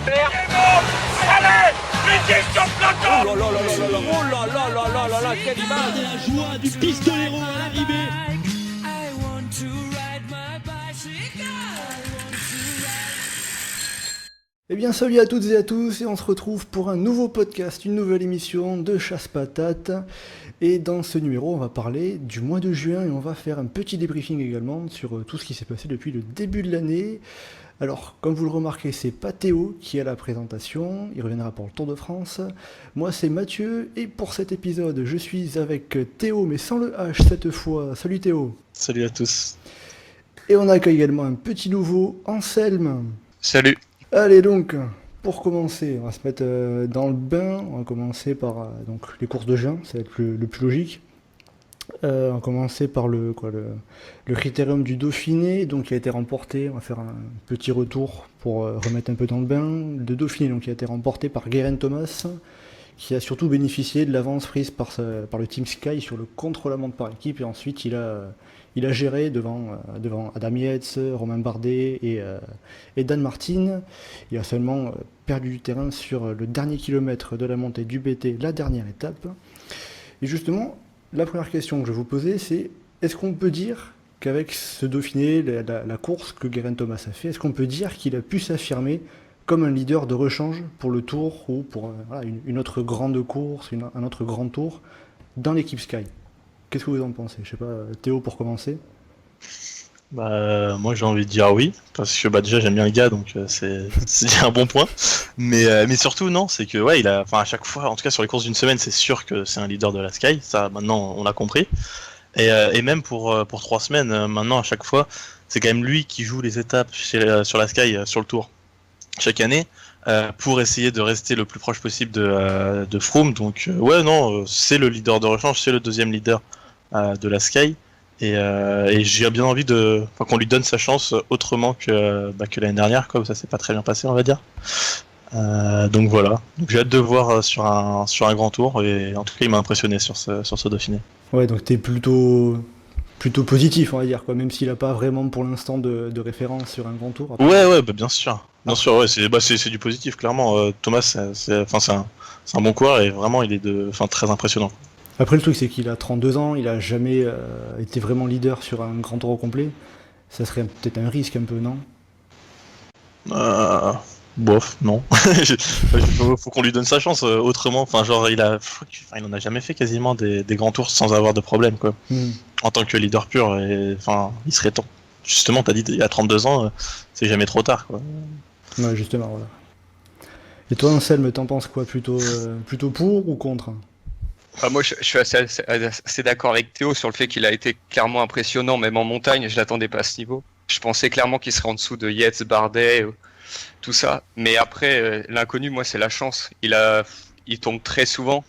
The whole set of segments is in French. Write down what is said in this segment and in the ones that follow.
faire. Allez, l'équipe sur le plateau. Oh là là là là là, oh là là là là là là, quelle image! Et la joie du pistolero à l'arrivée. Eh bien salut à toutes et à tous, et on se retrouve pour un nouveau podcast, une nouvelle émission de Chasse Patate. Et dans ce numéro, on va parler du mois de juin et on va faire un petit débriefing également sur tout ce qui s'est passé depuis le début de l'année. Alors, comme vous le remarquez, c'est pas Théo qui est à la présentation, il reviendra pour le Tour de France. Moi c'est Mathieu, et pour cet épisode, je suis avec Théo, mais sans le H cette fois. Salut Théo. Salut à tous. Et on accueille également un petit nouveau, Anselme. Salut. Allez donc, pour commencer, on va se mettre dans le bain. On va commencer par donc, les courses de juin, ça va être le plus logique. On va commencer par le critérium du Dauphiné, donc qui a été remporté. On va faire un petit retour pour remettre un peu dans le bain. Le Dauphiné, donc, qui a été remporté par Geraint Thomas, qui a surtout bénéficié de l'avance prise par le Team Sky sur le contre-la-montre par équipe, et ensuite il a géré devant Adam Yates, Romain Bardet et Dan Martin. Il a seulement perdu du terrain sur le dernier kilomètre de la montée du BT, la dernière étape. Et justement, la première question que je vais vous poser, c'est est-ce qu'on peut dire qu'avec ce Dauphiné, la course que Geraint Thomas a fait, est-ce qu'on peut dire qu'il a pu s'affirmer comme un leader de rechange pour le Tour ou pour une autre grande course, un autre grand Tour dans l'équipe Sky? Qu'est-ce que vous en pensez? Je sais pas, Théo pour commencer. Moi j'ai envie de dire oui, parce que déjà j'aime bien le gars, donc c'est un bon point. Mais surtout non, c'est que ouais, à chaque fois, en tout cas sur les courses d'une semaine, c'est sûr que c'est un leader de la Sky, ça maintenant on l'a compris. Et même pour 3 semaines, maintenant à chaque fois, c'est quand même lui qui joue les étapes sur la Sky, sur le Tour, chaque année, pour essayer de rester le plus proche possible de Froome. Donc c'est le leader de rechange, c'est le deuxième leader de la Sky. Et j'ai bien envie qu'on lui donne sa chance autrement que l'année dernière, quoi, où ça s'est pas très bien passé, on va dire. Donc voilà. Donc j'ai hâte de voir sur un grand tour, et en tout cas il m'a impressionné sur ce Dauphiné. Ouais, donc t'es plutôt positif, on va dire, quoi, même s'il a pas vraiment pour l'instant de référence sur un grand tour. Après. Ouais, bien sûr. Bien sûr, ouais, c'est du positif, clairement. Thomas, c'est un bon coureur, et vraiment il est très impressionnant. Après, le truc, c'est qu'il a 32 ans, il a jamais été vraiment leader sur un grand tour au complet. Ça serait peut-être un risque un peu, non? Bof, non. Faut qu'on lui donne sa chance, autrement. Il en a jamais fait quasiment des grands tours sans avoir de problème, quoi. En tant que leader pur, il serait temps. Justement, t'as dit, il a 32 ans, c'est jamais trop tard, quoi. Ouais, justement, voilà. Et toi, Anselme, t'en penses quoi? Plutôt pour ou contre? Moi, je suis assez d'accord avec Théo sur le fait qu'il a été clairement impressionnant, même en montagne. Je l'attendais pas à ce niveau. Je pensais clairement qu'il serait en dessous de Yates, Bardet, tout ça. Mais après, l'inconnu, moi, c'est la chance. Il tombe très souvent,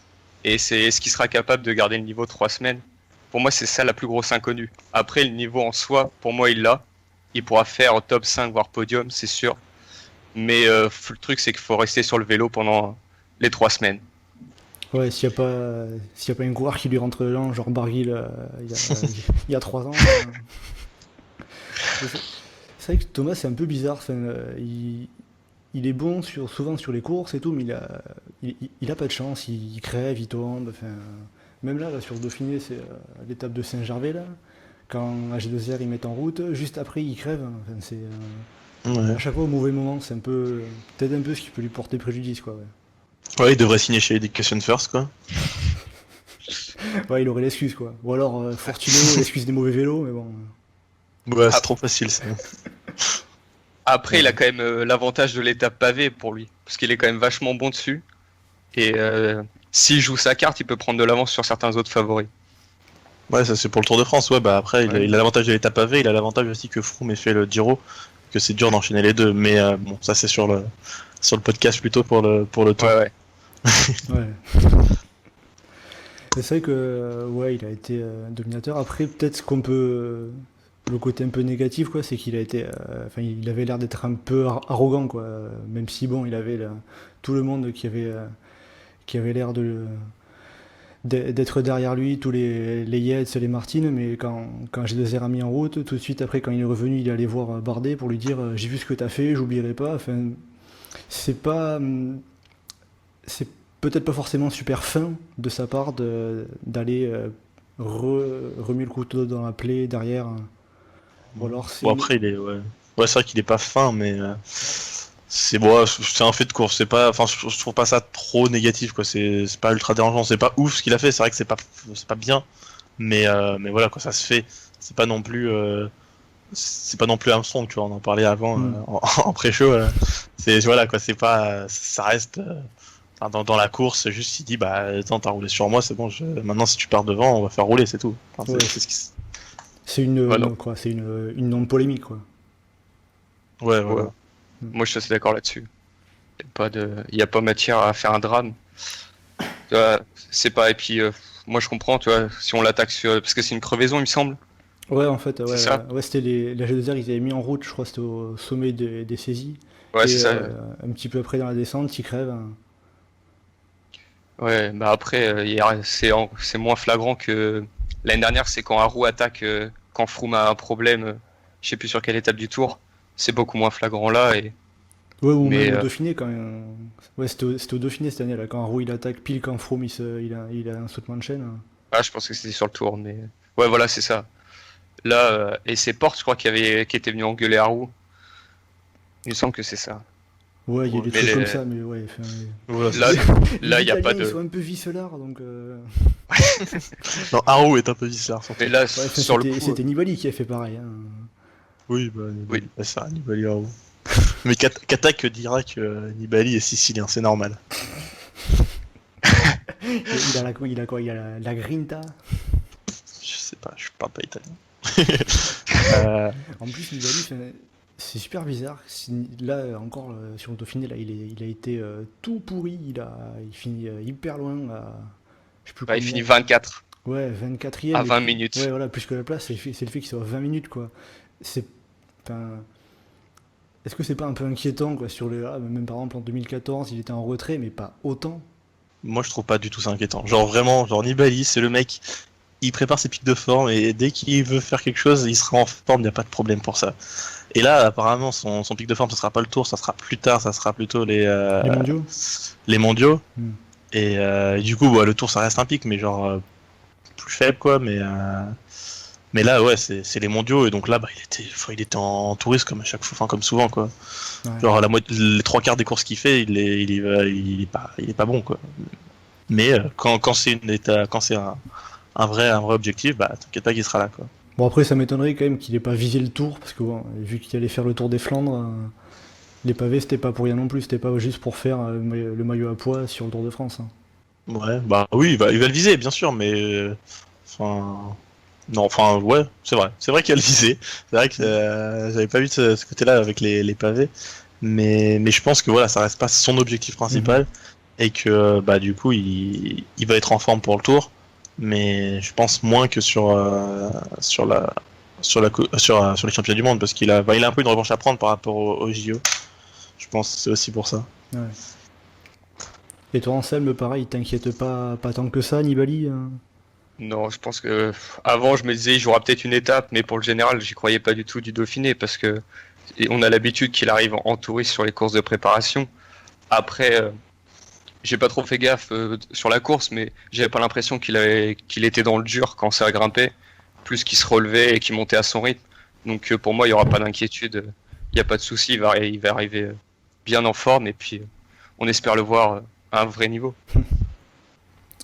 et c'est est-ce qu'il sera capable de garder le niveau 3 semaines. Pour moi, c'est ça la plus grosse inconnue. Après, le niveau en soi, pour moi, il l'a. Il pourra faire top 5, voire podium, c'est sûr. Mais le truc, c'est qu'il faut rester sur le vélo pendant les 3 semaines. Ouais, s'il y a pas une coureur qui lui rentre dedans, genre Barguil il y a 3 ans. C'est vrai que Thomas, c'est un peu bizarre. Enfin, il est bon souvent sur les courses et tout, mais il a pas de chance. Il crève, il tombe. Enfin, même là, sur le Dauphiné, c'est l'étape de Saint-Gervais là. Quand AG2R ils mettent en route, juste après il crève. Enfin, c'est à chaque fois au mauvais moment. C'est peut-être un peu ce qui peut lui porter préjudice, quoi. Ouais. Ouais, il devrait signer chez Education First, quoi. Ouais, il aurait l'excuse, quoi. Ou alors Fortuno, l'excuse des mauvais vélos, mais bon. Ouais, c'est trop facile, ça. Après, il a quand même l'avantage de l'étape pavée pour lui, parce qu'il est quand même vachement bon dessus. Et s'il joue sa carte, il peut prendre de l'avance sur certains autres favoris. Ouais, ça c'est pour le Tour de France. Ouais, après, il a l'avantage de l'étape pavée, il a l'avantage aussi que Froome ait fait le Giro, que c'est dur d'enchaîner les deux. Mais ça c'est sur le podcast plutôt pour le Tour. Ouais. Ouais. C'est vrai que il a été dominateur. Après, peut-être qu'on peut le côté un peu négatif, quoi, c'est qu'il a été, il avait l'air d'être un peu arrogant, quoi. Même si bon, il avait tout le monde qui avait l'air d'être derrière lui, tous les Yates, les Martin, mais quand G2R a mis en route, tout de suite après, quand il est revenu, il est allé voir Bardet pour lui dire j'ai vu ce que t'as fait, j'oublierai pas. Enfin, C'est pas, c'est peut-être pas forcément super fin de sa part d'aller remuer le couteau dans la plaie derrière, hein. Ou alors c'est Bon après il est ouais c'est vrai qu'il est pas fin mais c'est bon, c'est un fait de course, c'est pas enfin je trouve pas ça trop négatif quoi, c'est pas ultra dérangeant, c'est pas ouf ce qu'il a fait, c'est vrai que c'est pas bien mais voilà quoi, ça se fait, c'est pas non plus Armstrong, tu vois, on en parlait avant en pré-show, c'est voilà quoi, c'est pas ça reste enfin, dans la course, juste il dit bah attends t'as roulé sur moi, c'est bon, maintenant si tu pars devant on va faire rouler, c'est tout. Enfin, Ouais. c'est ce qui c'est une Voilà. quoi, c'est une non polémique quoi. ouais Ouais. voilà. Moi, je suis assez d'accord là-dessus. Il y a pas matière à faire un drame. Tu vois, c'est pas. Et puis, moi, je comprends, tu vois, si on l'attaque parce que c'est une crevaison, il me semble. Ouais, en fait, C'est ça. ouais, c'était la G2R, ils avaient mis en route, je crois, c'était au sommet des saisies. Ouais, Et c'est ça. un petit peu après dans la descente, ils crèvent, hein. Ouais, bah après, c'est moins flagrant que l'année dernière, c'est quand Haru attaque, quand Froome a un problème, je sais plus sur quelle étape du tour. C'est beaucoup moins flagrant là. Et... Ouais, ou Mais, même au Dauphiné quand même. Ouais, c'était au Dauphiné cette année là, quand Roux il attaque pile quand Froome il a un sautement de chaîne, hein. Ah, je pense que c'était sur le tour, mais ouais, voilà, c'est ça. Là, et c'est Porte, je crois, qui était venu engueuler Haru. Il me semble que c'est ça. Ouais, il y a des Mais trucs comme ça, mais ouais. Enfin, Voilà, Là, c'est- là, il y a pas Italiens, ils de. sont un peu vicelards, donc. non, Haru est un peu bizarre surtout. Mais là, Ouais, enfin, sur le coup, c'était Nibali qui a fait pareil, hein. Oui, bah, Oui. bah, ça, Nibali Haru. Mais Katak dira que Nibali est sicilien, c'est normal. Il a quoi? Il a la grinta. Je sais pas, je parle pas italien. En plus, Nibali, enfin, c'est super bizarre. Là, encore, sur le Dauphiné, là, il a été tout pourri. Il finit hyper loin. Je sais plus bah, il combien. finit 24 Ouais, 24e. à et 20 puis- minutes. Ouais, voilà, plus que la place, c'est le fait qu'il soit à 20 minutes, quoi. C'est. Enfin, est-ce que c'est pas un peu inquiétant, quoi, sur le. Même par exemple en 2014, il était en retrait, mais pas autant. Moi, je trouve pas du tout ça inquiétant. Genre, vraiment, genre Nibali, c'est le mec, il prépare ses pics de forme et dès qu'il veut faire quelque chose, il sera en forme, il n'y a pas de problème pour ça. Et là, apparemment, son pic de forme, ça sera pas le tour, ça sera plus tard, ça sera plutôt Les mondiaux. les mondiaux. Hmm. Et du coup, bah, le tour, ça reste un pic, mais genre plus faible, quoi. Mais là, ouais, c'est les mondiaux, et donc là, bah, il était en touriste comme à chaque fois, enfin comme souvent, quoi. Ouais. Genre les trois quarts des courses qu'il fait, il est pas bon, quoi. Mais quand c'est un vrai objectif, bah t'inquiète pas qu'il sera là, quoi. Bon, après, ça m'étonnerait quand même qu'il ait pas visé le tour, parce que bon, vu qu'il allait faire le tour des Flandres, les pavés, c'était pas pour rien non plus, c'était pas juste pour faire le maillot à poids sur le Tour de France, hein. Ouais, bah oui, il va le viser, bien sûr, mais enfin. Non, enfin, ouais, c'est vrai qu'il va le viser. C'est vrai que j'avais pas vu ce côté-là avec les pavés. Mais je pense que voilà, ça reste pas son objectif principal. Et que bah du coup, il va être en forme pour le tour. Mais je pense moins que sur les championnats du monde. Parce qu'il a un peu une revanche à prendre par rapport au JO. Je pense que c'est aussi pour ça. Ouais. Et toi, Anselme, pareil, t'inquiète pas tant que ça, Nibali, hein. Non, je pense que avant je me disais il jouera peut-être une étape, mais pour le général j'y croyais pas du tout du Dauphiné parce que on a l'habitude qu'il arrive en touriste sur les courses de préparation. Après, j'ai pas trop fait gaffe sur la course, mais j'avais pas l'impression qu'il était dans le dur quand ça grimpait, plus qu'il se relevait et qu'il montait à son rythme. Donc pour moi il y aura pas d'inquiétude, il y a pas de souci, il va arriver bien en forme et puis on espère le voir à un vrai niveau.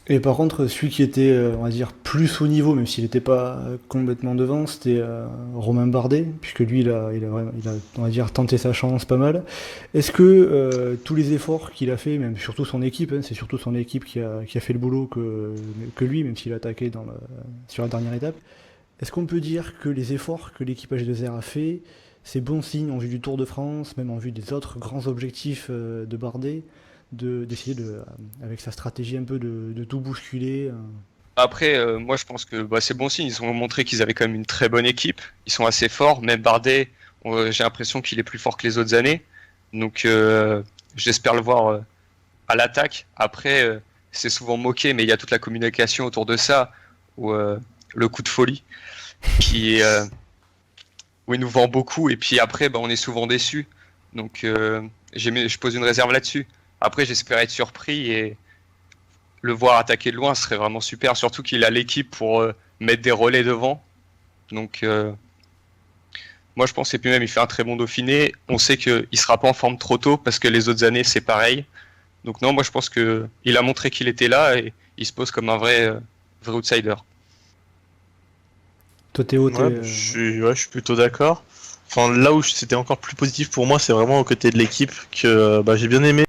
Et par contre, celui qui était, on va dire, plus haut niveau, même s'il n'était pas complètement devant, c'était Romain Bardet, puisque lui, il a, on va dire, tenté sa chance pas mal. Est-ce que tous les efforts qu'il a fait, même surtout son équipe, hein, c'est surtout son équipe qui a fait le boulot que lui, même s'il a attaqué sur la dernière étape, est-ce qu'on peut dire que les efforts que l'équipe AG2R a fait, c'est bon signe en vue du Tour de France, même en vue des autres grands objectifs de Bardet, d'essayer avec sa stratégie un peu de tout bousculer. Après, moi je pense que c'est bon signe. Ils ont montré qu'ils avaient quand même une très bonne équipe. Ils sont assez forts. Même Bardet, j'ai l'impression qu'il est plus fort que les autres années. Donc j'espère le voir à l'attaque. Après, c'est souvent moqué, mais il y a toute la communication autour de ça, où le coup de folie, où il nous vend beaucoup. Et puis après, on est souvent déçus. Donc je pose une réserve là-dessus. Après, j'espère être surpris et le voir attaquer de loin, ce serait vraiment super. Surtout qu'il a l'équipe pour mettre des relais devant. Donc, moi, je pense, et puis même, il fait un très bon Dauphiné. On sait qu'il ne sera pas en forme trop tôt parce que les autres années, c'est pareil. Donc, non, moi, je pense qu'il a montré qu'il était là et il se pose comme un vrai outsider. Toi, Théo, Je suis plutôt d'accord. Enfin, là où c'était encore plus positif pour moi, c'est vraiment aux côtés de l'équipe que j'ai bien aimé.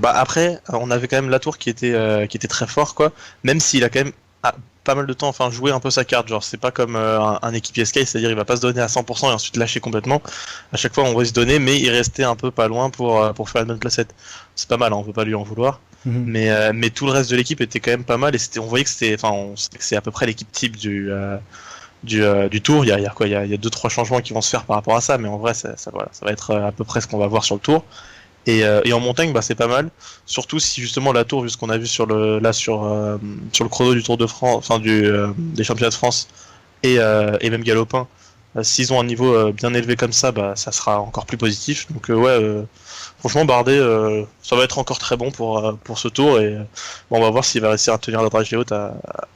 Après, on avait quand même Latour qui était très fort, quoi. Même s'il a quand même pas mal de temps, joué un peu sa carte. Genre, c'est pas comme un équipier Sky, c'est-à-dire il va pas se donner à 100% et ensuite lâcher complètement. À chaque fois, on va se donner, mais il restait un peu pas loin pour faire une bonne placette. C'est pas mal, hein, on peut pas lui en vouloir. Mais tout le reste de l'équipe était quand même pas mal et on voyait que c'est à peu près l'équipe type du tour. Il y a 2-3 changements qui vont se faire par rapport à ça, mais en vrai, ça va être à peu près ce qu'on va voir sur le tour. Et en montagne, c'est pas mal. Surtout si justement la tour, vu ce qu'on a vu sur le chrono du Tour de France, des championnats de France et même galopin, s'ils ont un niveau bien élevé comme ça, ça sera encore plus positif. Donc franchement, Bardet, ça va être encore très bon pour ce tour et on va voir s'il va réussir à tenir la dragée haute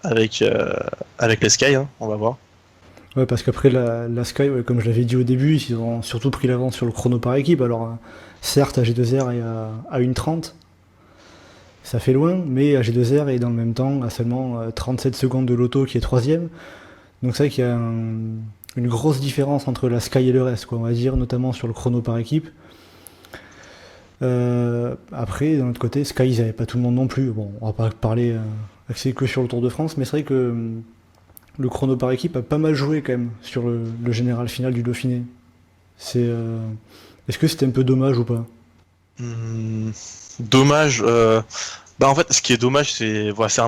avec les Sky, hein, on va voir. Ouais, parce qu'après la Sky, comme je l'avais dit au début, ils ont surtout pris l'avance sur le chrono par équipe. Alors certes, AG2R est à 1:30, ça fait loin, mais AG2R est dans le même temps à seulement 37 secondes de l'auto qui est 3ème. Donc c'est vrai qu'il y a une grosse différence entre la Sky et le reste, quoi, on va dire, notamment sur le chrono par équipe. Après, d'un autre côté, Sky, ils n'avaient pas tout le monde non plus. Bon, on va pas parler axé que sur le Tour de France, mais c'est vrai que le chrono par équipe a pas mal joué quand même sur le général final du Dauphiné. Est-ce que c'était un peu dommage ou pas? Dommage. En fait, ce qui est dommage, c'est vrai que c'est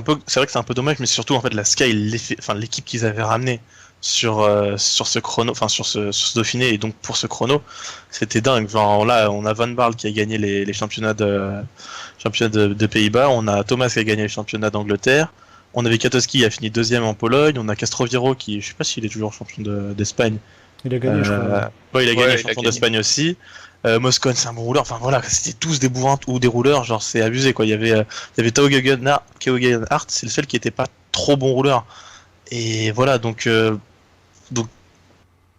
un peu dommage, mais surtout en fait la Sky, l'équipe qu'ils avaient ramenée sur ce chrono, sur ce Dauphiné et donc pour ce chrono, c'était dingue. Genre là, on a Van Baarle qui a gagné les championnats de Pays-Bas, on a Thomas qui a gagné les championnats d'Angleterre, on avait Katowski qui a fini 2ème en Pologne, on a Castroviero qui, je sais pas s'il est toujours champion d'Espagne. Il a gagné, je crois. Ouais, il a gagné le champion d'Espagne aussi. Moscon, c'est un bon rouleur. Enfin voilà, c'était tous des bourrins ou des rouleurs. Genre, c'est abusé, quoi. Il y avait Tao Geoghegan-Hart, c'est le seul qui était pas trop bon rouleur. Et voilà, donc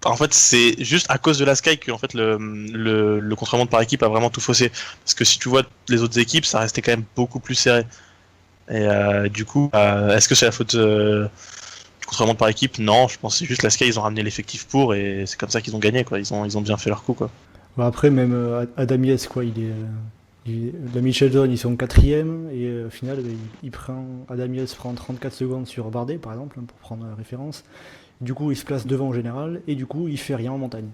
en fait, c'est juste à cause de la Sky que en fait le contre-la-montre par équipe a vraiment tout faussé. Parce que si tu vois les autres équipes, ça restait quand même beaucoup plus serré. Et du coup, est-ce que c'est la faute du contre-la-montre par équipe? Non, je pense que c'est juste la Sky, ils ont ramené l'effectif pour et c'est comme ça qu'ils ont gagné, quoi. Ils ont bien fait leur coup, quoi. Après, même Adam Yates, quoi, la Michelson, ils sont 4ème et au final, Adam Yates prend 34 secondes sur Bardet, par exemple, pour prendre référence. Du coup, il se place devant en général et du coup, il fait rien en montagne.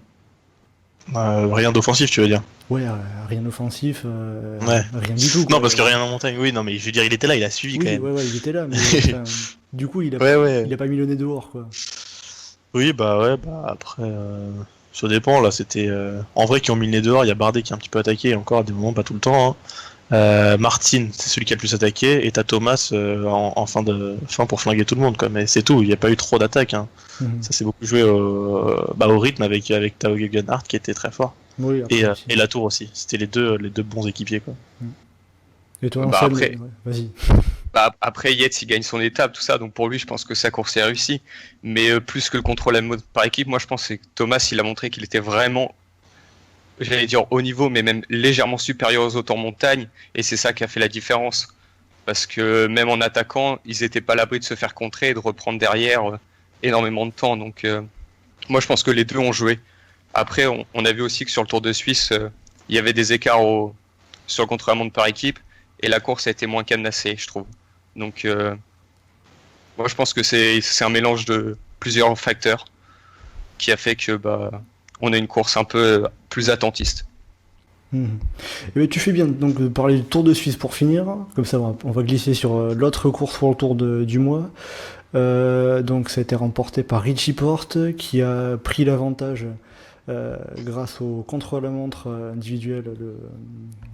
Rien d'offensif, tu veux dire? Ouais, rien d'offensif, ouais. Rien du tout, quoi. Non, parce que rien en montagne, oui, non, mais je veux dire, il était là, il a suivi quand même. Ouais, il était là, mais du coup, il a pas mis le nez dehors, quoi. Oui, après, ça dépend, là, c'était... En vrai, qui ont mis le nez dehors, il y a Bardet qui a un petit peu attaqué, encore à des moments, pas tout le temps, hein. Martin, c'est celui qui a le plus attaqué, et t'as Thomas en fin pour flinguer tout le monde, quoi. Mais c'est tout, il n'y a pas eu trop d'attaques, hein. Ça s'est beaucoup joué au rythme avec Tao Geoghegan-Hart qui était très fort. Oui, et la tour aussi, c'était les deux bons équipiers, quoi. Et toi, après, vas-y. Après, Yates, il gagne son étape, tout ça, donc pour lui, je pense que sa course est réussie. Mais plus que le contrôle à mode par équipe, moi je pense que Thomas, il a montré qu'il était vraiment, j'allais dire haut niveau, mais même légèrement supérieur aux autres en montagne, et c'est ça qui a fait la différence. Parce que même en attaquant, ils n'étaient pas à l'abri de se faire contrer et de reprendre derrière énormément de temps. Donc moi je pense que les deux ont joué. Après, on a vu aussi que sur le Tour de Suisse, il y avait des écarts sur le contre-la-montre par équipe, et la course a été moins cadenassée, je trouve. Donc moi je pense que c'est un mélange de plusieurs facteurs qui a fait que on a une course un peu plus attentiste. Et tu fais bien donc de parler du Tour de Suisse pour finir, comme ça on va glisser sur l'autre course pour le Tour du mois. Donc ça a été remporté par Richie Porte qui a pris l'avantage grâce au contre-la-montre individuel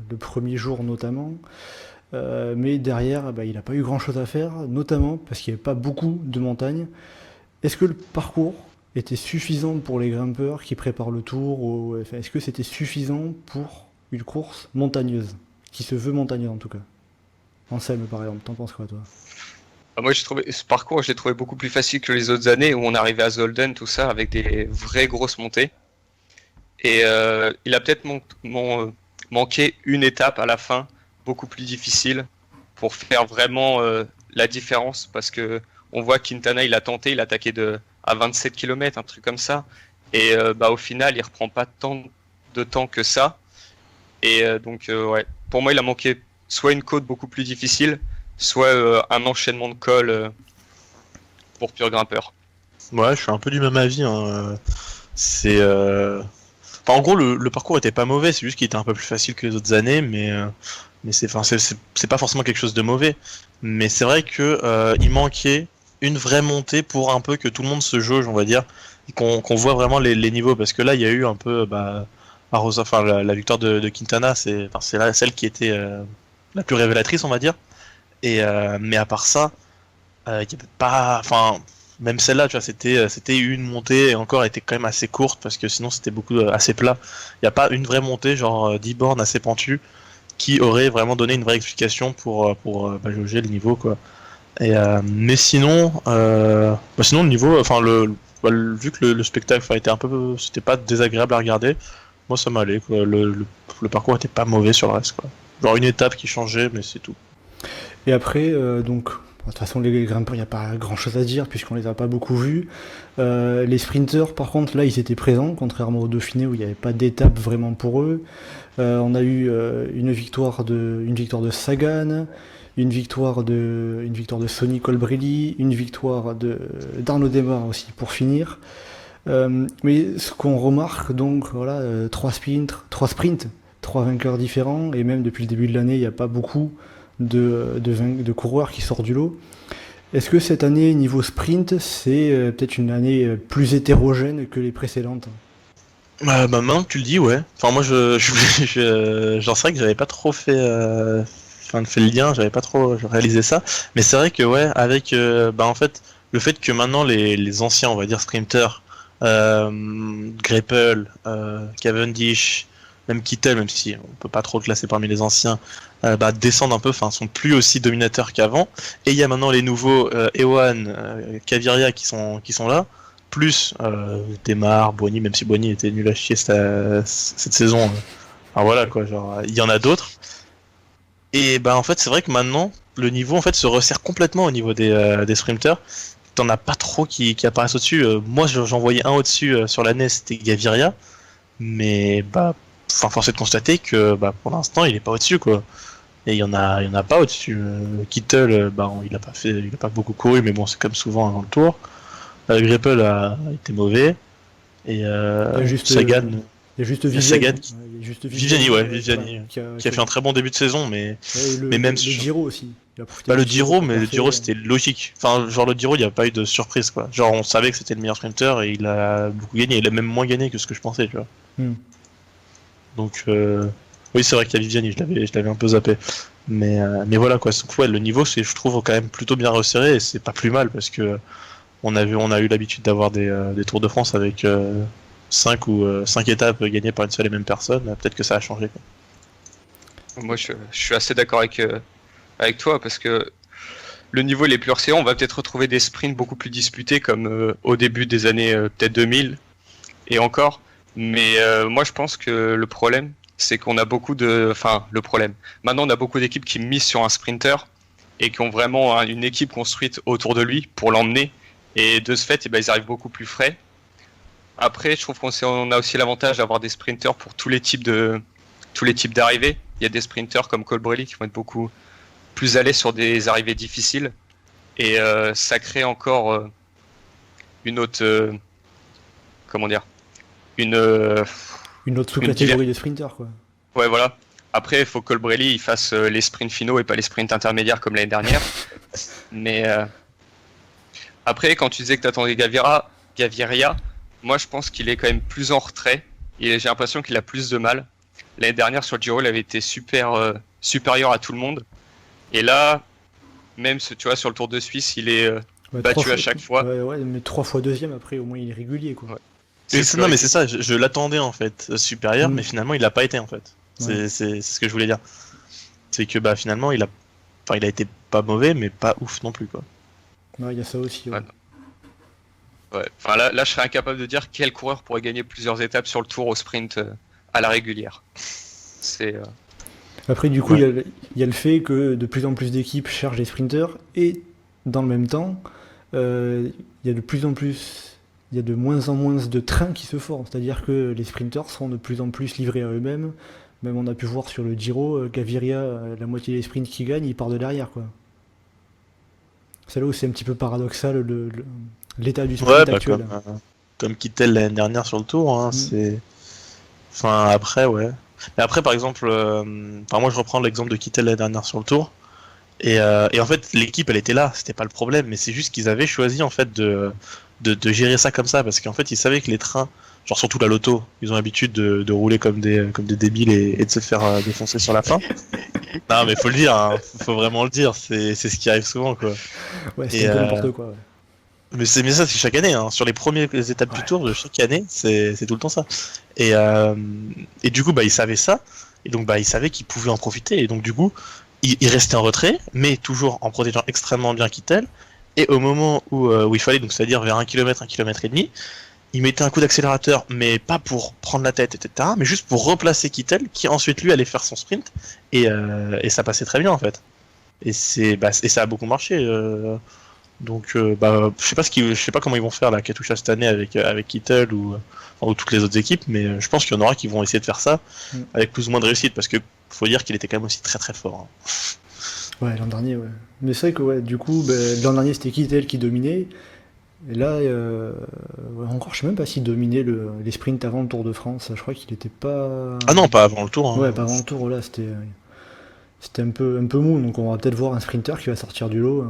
le premier jour notamment. Mais derrière, il n'a pas eu grand chose à faire, notamment parce qu'il n'y avait pas beaucoup de montagnes. Est-ce que le parcours était suffisant pour les grimpeurs qui préparent le tour enfin, est-ce que c'était suffisant pour une course montagneuse, qui se veut montagneuse en tout cas? Anselme par exemple, t'en penses quoi toi? Moi, j'ai trouvé ce parcours, je l'ai trouvé beaucoup plus facile que les autres années où on arrivait à Zolden, tout ça, avec des vraies grosses montées. Et il a peut-être manqué une étape à la fin, beaucoup plus difficile, pour faire vraiment la différence, parce que on voit Quintana, il a tenté, il a attaqué à 27 km, un truc comme ça, et au final, il reprend pas tant de temps que ça. Et ouais, pour moi, il a manqué soit une côte beaucoup plus difficile, soit un enchaînement de cols pour pur grimpeur. Ouais, je suis un peu du même avis. Hein. C'est. Enfin, en gros, le parcours était pas mauvais, c'est juste qu'il était un peu plus facile que les autres années, mais c'est pas forcément quelque chose de mauvais. Mais c'est vrai que il manquait une vraie montée pour un peu que tout le monde se jauge, on va dire, et qu'on voit vraiment les niveaux, parce que là, il y a eu un peu, la victoire de Quintana, c'est celle qui était la plus révélatrice, on va dire. Et mais à part ça, il y avait pas, enfin. Même celle-là, tu vois, c'était une montée et encore elle était quand même assez courte parce que sinon c'était beaucoup assez plat. Il n'y a pas une vraie montée, genre 10 bornes assez pentues, qui aurait vraiment donné une vraie explication pour jauger le niveau, quoi. Et mais sinon, sinon le niveau, enfin vu que le spectacle a été un peu, c'était pas désagréable à regarder, moi ça m'allait, quoi. Le parcours était pas mauvais sur le reste, quoi. Genre une étape qui changeait, mais c'est tout. Et après, donc, de toute façon, les grimpeurs, il n'y a pas grand chose à dire puisqu'on les a pas beaucoup vus. Les sprinters, par contre, là, ils étaient présents, contrairement au Dauphiné où il n'y avait pas d'étape vraiment pour eux. On a eu une victoire de Sagan, une victoire de Sonny Colbrelli, une victoire d'Arnaud Démare aussi pour finir. Mais ce qu'on remarque, donc, voilà, 3 sprints, 3 vainqueurs différents, et même depuis le début de l'année, il n'y a pas beaucoup de coureurs qui sortent du lot. Est-ce que cette année, niveau sprint, c'est peut-être une année plus hétérogène que les précédentes? Maintenant que tu le dis, ouais. Enfin, moi, j'en sais que j'avais pas trop fait le lien, j'avais pas trop réalisé ça. Mais c'est vrai que, ouais, avec, en fait, le fait que maintenant les anciens, on va dire, sprinters, Greipel, Cavendish, même Kittel, même si on peut pas trop le classer parmi les anciens, descendent un peu, enfin sont plus aussi dominateurs qu'avant. Et il y a maintenant les nouveaux Ewan, Gaviria qui sont là, plus Démare, Boigny, même si Boigny était nul à chier cette saison. Alors voilà quoi, genre il y en a d'autres. Et en fait c'est vrai que maintenant le niveau en fait se resserre complètement au niveau des sprinters. T'en as pas trop qui apparaissent au-dessus. Moi j'en voyais un au-dessus sur l'année, c'était Gaviria, mais force est de constater que pour l'instant il est pas au-dessus quoi. Et il y en a pas au-dessus. Kittel, il a pas beaucoup couru, mais bon c'est comme souvent avant le tour. Greipel a été mauvais. Et Sagan. Il y a juste Viviani. Viviani qui a fait un très bon début de saison, mais même le Giro aussi. Le Giro c'était logique. Enfin, genre le Giro, il n'y a pas eu de surprise quoi. Genre on savait que c'était le meilleur sprinter et il a beaucoup gagné. Il a même moins gagné que ce que je pensais, tu vois. Donc oui, c'est vrai qu'il y a Viviani, je l'avais un peu zappé. Mais voilà quoi. Donc, ouais, le niveau, je trouve quand même plutôt bien resserré et c'est pas plus mal parce que on a eu l'habitude d'avoir des Tours de France avec 5 étapes gagnées par une seule et même personne. Peut-être que ça a changé, quoi. Moi, je suis assez d'accord avec toi parce que le niveau il est plus resserré. On va peut-être retrouver des sprints beaucoup plus disputés comme au début des années peut-être 2000 et encore. Mais moi, je pense que le problème, c'est qu'on a maintenant, on a beaucoup d'équipes qui misent sur un sprinter et qui ont vraiment une équipe construite autour de lui pour l'emmener. Et de ce fait, ils arrivent beaucoup plus frais. Après, je trouve qu'on a aussi l'avantage d'avoir des sprinters pour tous les types d'arrivées. Il y a des sprinters comme Colbrelli qui vont être beaucoup plus à l'aise sur des arrivées difficiles. Et ça crée encore une autre... une autre sous-catégorie de sprinters, quoi. Ouais, voilà. Après, il faut que Colbrelli il fasse les sprints finaux et pas les sprints intermédiaires comme l'année dernière. Mais après, quand tu disais que tu attendais Gaviria, moi je pense qu'il est quand même plus en retrait. J'ai l'impression qu'il a plus de mal. L'année dernière sur le Giro, il avait été supérieur à tout le monde. Et là, même tu vois, sur le Tour de Suisse, il est Ouais, battu trois à chaque fois. Ouais, mais 3 fois deuxième, après, au moins, il est régulier, quoi. Ouais. Non, mais c'est ça, je l'attendais en fait supérieur, mais finalement il l'a pas été en fait. Ouais. C'est ce que je voulais dire. C'est que bah finalement il a été pas mauvais, mais pas ouf non plus quoi. Ouais, il y a ça aussi. Ouais. Ouais. Enfin, là, je serais incapable de dire quel coureur pourrait gagner plusieurs étapes sur le tour au sprint à la régulière. C'est. Après, du coup, Ouais. il y a le fait que de plus en plus d'équipes cherchent des sprinters et dans le même temps, il y a de moins en moins de trains qui se forment. C'est-à-dire que les sprinters sont de plus en plus livrés à eux-mêmes. Même on a pu voir sur le Giro, Gaviria, la moitié des sprints qu'il gagne, il part de derrière, quoi. C'est là où c'est un petit peu paradoxal l'état du sprint Ouais, bah actuel. comme Kittel l'année dernière sur le tour, hein, c'est. Enfin après ouais. Mais après par exemple, enfin moi je reprends l'exemple de Kittel l'année dernière sur le tour. Et en fait, l'équipe, elle était là, c'était pas le problème, mais c'est juste qu'ils avaient choisi en fait de gérer ça comme ça, parce qu'en fait, ils savaient que les trains, genre surtout la Loto, ils ont l'habitude de rouler comme des débiles et de se faire défoncer sur la fin. Non, mais faut le dire, hein, faut vraiment le dire, c'est ce qui arrive souvent, quoi. Ouais, c'est Et, un peu n'importe quoi. Ouais. Mais ça, c'est chaque année, hein. Sur les premières étapes du tour de chaque année, c'est tout le temps ça. Et du coup, bah, ils savaient ça, et donc bah, ils savaient qu'ils pouvaient en profiter, et donc du coup, il restait en retrait, mais toujours en protégeant extrêmement bien Kittel. Et au moment où il fallait, donc c'est-à-dire vers 1 km, 1 km et demi, il mettait un coup d'accélérateur, mais pas pour prendre la tête, etc., mais juste pour replacer Kittel, qui ensuite lui allait faire son sprint, et ça passait très bien en fait. Et ça a beaucoup marché. Donc, je sais pas comment ils vont faire la Katusha cette année avec Kittel ou toutes les autres équipes, mais je pense qu'il y en aura qui vont essayer de faire ça avec plus ou moins de réussite, parce que faut dire qu'il était quand même aussi très très fort. Hein. Ouais, l'an dernier, ouais. Mais c'est vrai que ouais, du coup, l'an dernier c'était Kittel qui dominait. Et là, ouais, encore, je sais même pas s'il dominait les sprints avant le Tour de France. Je crois qu'il était pas. Ah non, pas avant le tour. Hein. Ouais, pas avant le Tour. Là, c'était un peu mou. Donc on va peut-être voir un sprinter qui va sortir du lot.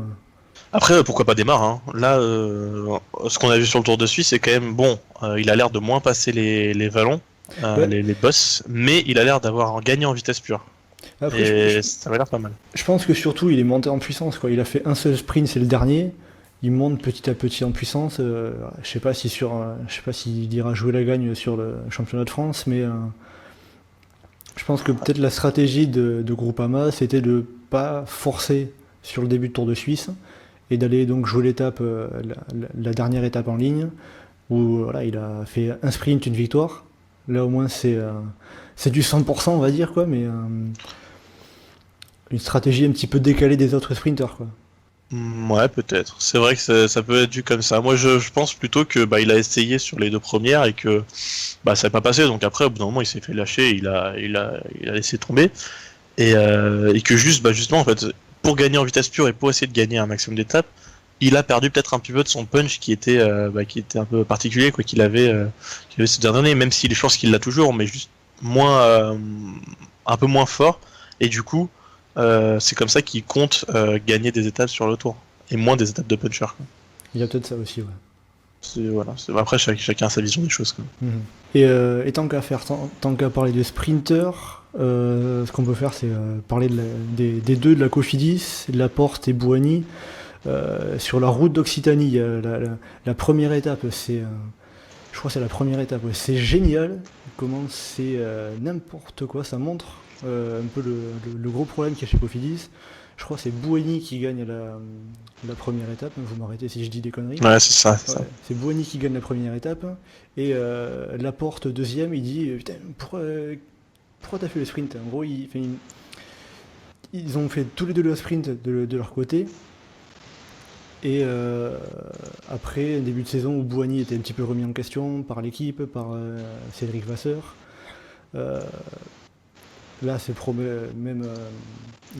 Après, pourquoi pas Démarre hein. Là, ce qu'on a vu sur le Tour de Suisse, c'est quand même bon. Il a l'air de moins passer les vallons, Ouais. les bosses, mais il a l'air d'avoir gagné en vitesse pure. Après, Et ça va l'air pas mal. je pense que surtout, il est monté en puissance, quoi. Il a fait un seul sprint, c'est le dernier. Il monte petit à petit en puissance. Je sais pas s'il ira jouer la gagne sur le championnat de France, mais je pense que peut-être la stratégie de Groupama, c'était de pas forcer sur le début de Tour de Suisse et d'aller donc jouer l'étape, la dernière étape en ligne, où voilà, il a fait un sprint, une victoire. Là au moins c'est du 100%, on va dire, quoi, mais une stratégie un petit peu décalée des autres sprinters, quoi. Ouais, peut-être. C'est vrai que ça peut être vu comme ça. Moi, je pense plutôt que il a essayé sur les deux premières et que ça n'a pas passé. Donc après, au bout d'un moment, il s'est fait lâcher, il a laissé tomber et que justement en fait, pour gagner en vitesse pure et pour essayer de gagner un maximum d'étapes, il a perdu peut-être un petit peu de son punch qui était un peu particulier, quoi, qu'il avait ces dernières années. Même si je pense qu'il l'a toujours, mais juste moins un peu moins fort. Et du coup. C'est comme ça qu'il compte gagner des étapes sur le tour et moins des étapes de puncher. Quoi. Il y a peut-être ça aussi, ouais. Voilà. Après, chacun a sa vision des choses. Quoi. Et tant qu'à faire, tant qu'à parler de sprinter, ce qu'on peut faire, c'est parler des deux de la Cofidis, Laporte et Bouhanni. Sur la route d'Occitanie, la première étape, je crois que c'est la première étape, ouais. C'est génial. Comment c'est n'importe quoi, ça montre un peu le gros problème qu'il y a chez Cofidis. Je crois que c'est Bouhanni qui gagne la première étape, vous m'arrêtez si je dis des conneries. Ouais, c'est ça. Ouais, c'est Bouhanni qui gagne la première étape, et Laporte deuxième, il dit putain, pourquoi t'as fait le sprint? En gros, ils ont fait tous les deux le sprint de leur côté, et après un début de saison où Bouhanni était un petit peu remis en question par l'équipe, par Cédric Vasseur. Là, c'est même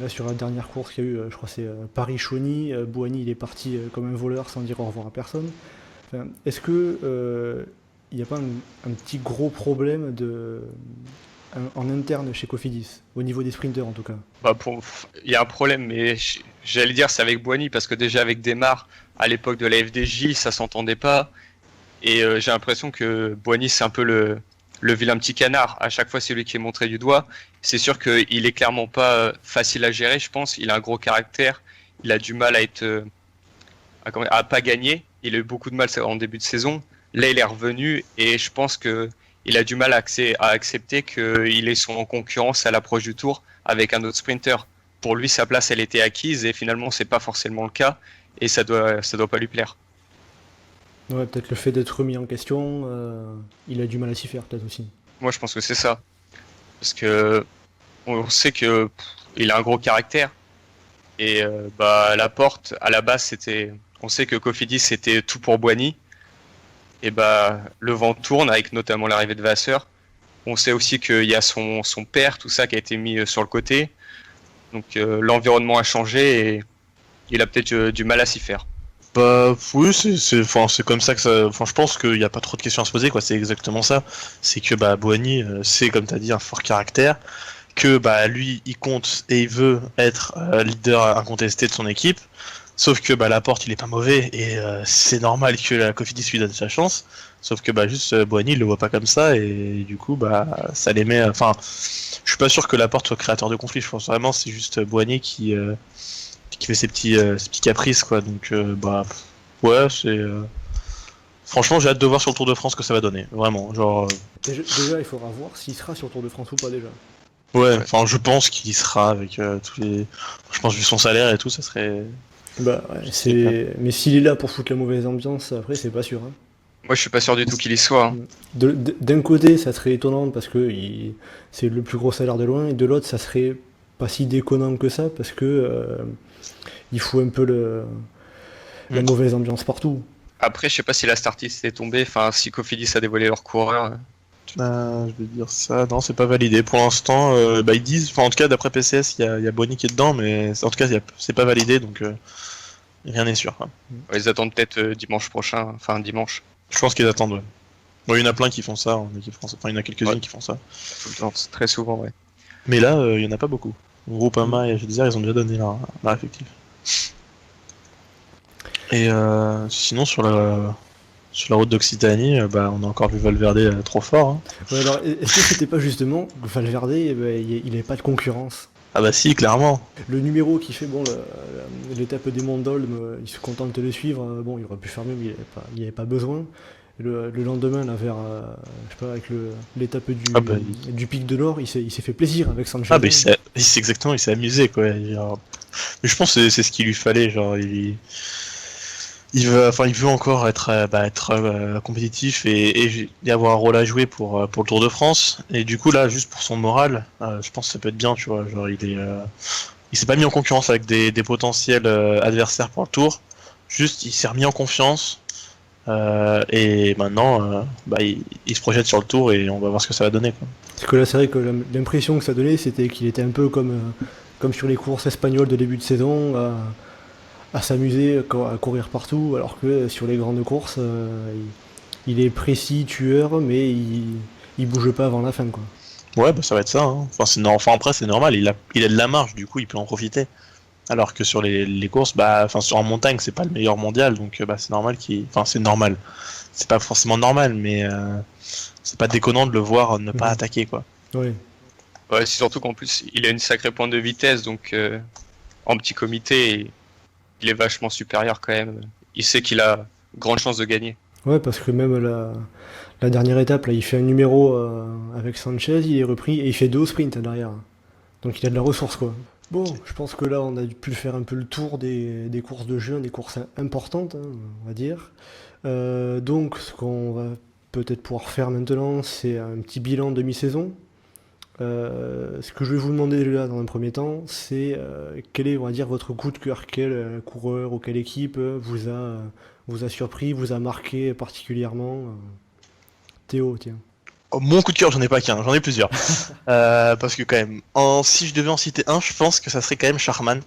là sur la dernière course qu'il y a eu, je crois que c'est Paris-Chauny, Bouhanni il est parti comme un voleur sans dire au revoir à personne. Enfin, est-ce que il n'y a pas un petit gros problème en interne chez Cofidis, au niveau des sprinters en tout cas? Il y a un problème, mais j'allais dire c'est avec Bouhanni, parce que déjà avec Démarre, à l'époque de la FDJ, ça s'entendait pas. Et j'ai l'impression que Bouhanni, c'est un peu le vilain petit canard. À chaque fois, c'est lui qui est montré du doigt. C'est sûr qu'il est clairement pas facile à gérer, je pense. Il a un gros caractère. Il a du mal à pas gagner. Il a eu beaucoup de mal en début de saison. Là, il est revenu et je pense que il a du mal à accepter qu'il est en concurrence à l'approche du tour avec un autre sprinter. Pour lui, sa place, elle était acquise et finalement, c'est pas forcément le cas et ça doit pas lui plaire. Ouais, peut-être le fait d'être remis en question, il a du mal à s'y faire, peut-être aussi. Moi, je pense que c'est ça. Parce que on sait que il a un gros caractère et Laporte, à la base, on sait que Cofidis c'était tout pour Boigny. Et le vent tourne avec notamment l'arrivée de Vasseur. On sait aussi qu'il y a son père, tout ça qui a été mis sur le côté. Donc l'environnement a changé et il a peut-être du mal à s'y faire. Bah oui, c'est comme ça que ça. Enfin, je pense qu'il n'y a pas trop de questions à se poser, quoi. C'est exactement ça. C'est que Boigny, c'est comme tu as dit, un fort caractère. Que lui, il compte et il veut être leader incontesté de son équipe. Sauf que Laporte il est pas mauvais et c'est normal que la Cofidis lui donne sa chance. Sauf que juste Boigny il le voit pas comme ça et du coup ça les met. Enfin, je suis pas sûr que Laporte soit créateur de conflit. Je pense vraiment c'est juste Boigny qui fait ses petits caprices quoi. Donc ouais c'est. Franchement j'ai hâte de voir sur le Tour de France ce que ça va donner. Vraiment genre. Déjà il faudra voir s'il sera sur le Tour de France ou pas déjà. Ouais. Enfin je pense qu'il sera avec tous les. Je pense vu son salaire et tout ça serait. Mais s'il est là pour foutre la mauvaise ambiance, après c'est pas sûr. Hein. Moi je suis pas sûr du tout qu'il y soit. Hein. D'un côté ça serait étonnant parce que c'est le plus gros salaire de loin, et de l'autre ça serait pas si déconnant que ça parce que il faut un peu la mauvaise ambiance partout. Après je sais pas si la startlist est tombée, enfin si Cofidis a dévoilé leur coureur. Je vais dire ça, non c'est pas validé pour l'instant, ils disent, en tout cas d'après PCS il y a Boigny qui est dedans mais en tout cas c'est pas validé donc rien n'est sûr. Hein. Ils attendent peut-être dimanche prochain, enfin dimanche. Je pense qu'ils attendent ouais. Bon il y en a plein qui font ça en équipe française, enfin il y en a quelques-unes qui font ça. Tout le temps, très souvent ouais. Mais là il y en a pas beaucoup. Groupama et GDR ils ont déjà donné leur effectif. Et sinon sur la route d'Occitanie, on a encore vu Valverde trop fort. Hein. Ouais, alors, est-ce que c'était pas justement que Valverde, il n'avait pas de concurrence? Ah bah si, clairement. Le numéro qui fait l'étape des Monts d'Olme, il se contente de le suivre. Il aurait pu faire mieux, mais il n'y avait pas besoin. Le lendemain, là, vers, je sais pas, avec l'étape du Pic de Nord, il s'est fait plaisir avec Sanchez. Ah bah il s'est amusé quoi. Genre... Mais je pense que c'est ce qu'il lui fallait, genre il veut encore être compétitif et avoir un rôle à jouer pour le Tour de France. Et du coup là, juste pour son moral, je pense que ça peut être bien, tu vois. Genre il s'est pas mis en concurrence avec des potentiels adversaires pour le Tour. Juste, il s'est remis en confiance. Et maintenant, il se projette sur le Tour et on va voir ce que ça va donner. Quoi. Parce que là, c'est vrai que l'impression que ça donnait, c'était qu'il était un peu comme sur les courses espagnoles de début de saison. À s'amuser, à courir partout, alors que sur les grandes courses, il est précis, tueur, mais il bouge pas avant la fin, quoi. Ouais, ça va être ça. Hein. Après, c'est normal, il a de la marge, du coup, il peut en profiter. Alors que sur les courses, en montagne, c'est pas le meilleur mondial, donc c'est normal c'est normal. C'est pas forcément normal, mais c'est pas déconnant de le voir ne pas attaquer, quoi. Ouais. Ouais, c'est surtout qu'en plus, il a une sacrée pointe de vitesse, donc en petit comité... Il est vachement supérieur quand même. Il sait qu'il a grande chance de gagner. Ouais, parce que même la dernière étape, là, il fait un numéro avec Sanchez, il est repris et il fait 2 au sprint derrière. Donc il a de la ressource, quoi. Bon, je pense que là, on a pu faire un peu le tour des courses de jeunes, des courses importantes, hein, on va dire. Donc, ce qu'on va peut-être pouvoir faire maintenant, c'est un petit bilan de mi-saison. Ce que je vais vous demander là dans un premier temps, c'est quel est, on va dire, votre coup de cœur, quel coureur ou quelle équipe vous a surpris, vous a marqué particulièrement. Théo, tiens. Oh, mon coup de cœur, j'en ai pas qu'un, j'en ai plusieurs. Parce que quand même, si je devais en citer un, je pense que ça serait quand même Charman.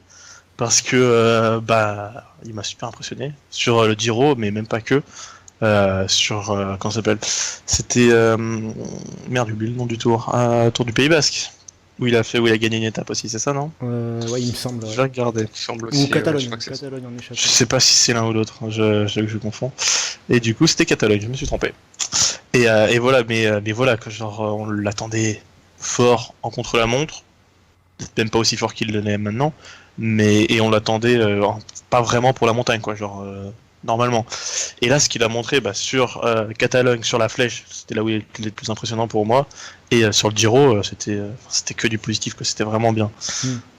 Parce que il m'a super impressionné sur le Giro, mais même pas que. Comment ça s'appelle, c'était merde, j'ai oublié le nom du Tour, Tour du Pays Basque où il a gagné une étape aussi, c'est ça, non? Ouais, il me semble. Ouais. Je vais regarder. Aussi, ou Catalogne, Catalogne en échappe. Je sais pas si c'est l'un ou l'autre, je confonds. Et du coup c'était Catalogne, je me suis trompé. Et voilà, mais voilà que genre on l'attendait fort en contre-la-montre, même pas aussi fort qu'il l'est maintenant, et on l'attendait pas vraiment pour la montagne, quoi, genre normalement. Et là, ce qu'il a montré sur Catalogne, sur la Flèche, c'était là où il était le plus impressionnant pour moi, et sur le Giro, c'était que du positif, quoi, c'était vraiment bien.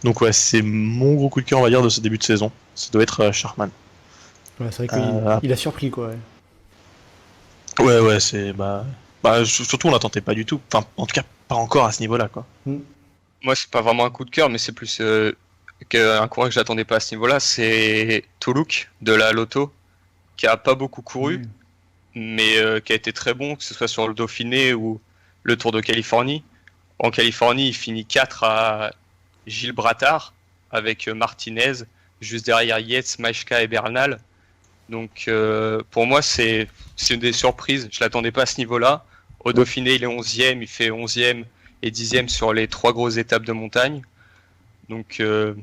Donc ouais, c'est mon gros coup de cœur, on va dire, de ce début de saison. Ça doit être Sharkman. Ouais, c'est vrai qu'il a surpris, quoi. Ouais, surtout on l'attendait pas du tout. Enfin, en tout cas, pas encore à ce niveau-là, quoi. Moi, c'est pas vraiment un coup de cœur, mais c'est plus qu'un coureur que j'attendais pas à ce niveau-là. C'est Toulouk de la Lotto, qui a pas beaucoup couru, mais qui a été très bon, que ce soit sur le Dauphiné ou le Tour de Californie. En Californie, il finit 4 à Gilles Bratard, avec Martinez, juste derrière Yates, Majka et Bernal. Donc pour moi, c'est une des surprises. Je l'attendais pas à ce niveau-là. Au Dauphiné, il est 11e, il fait 11e et 10e sur les 3 grosses étapes de montagne. Donc je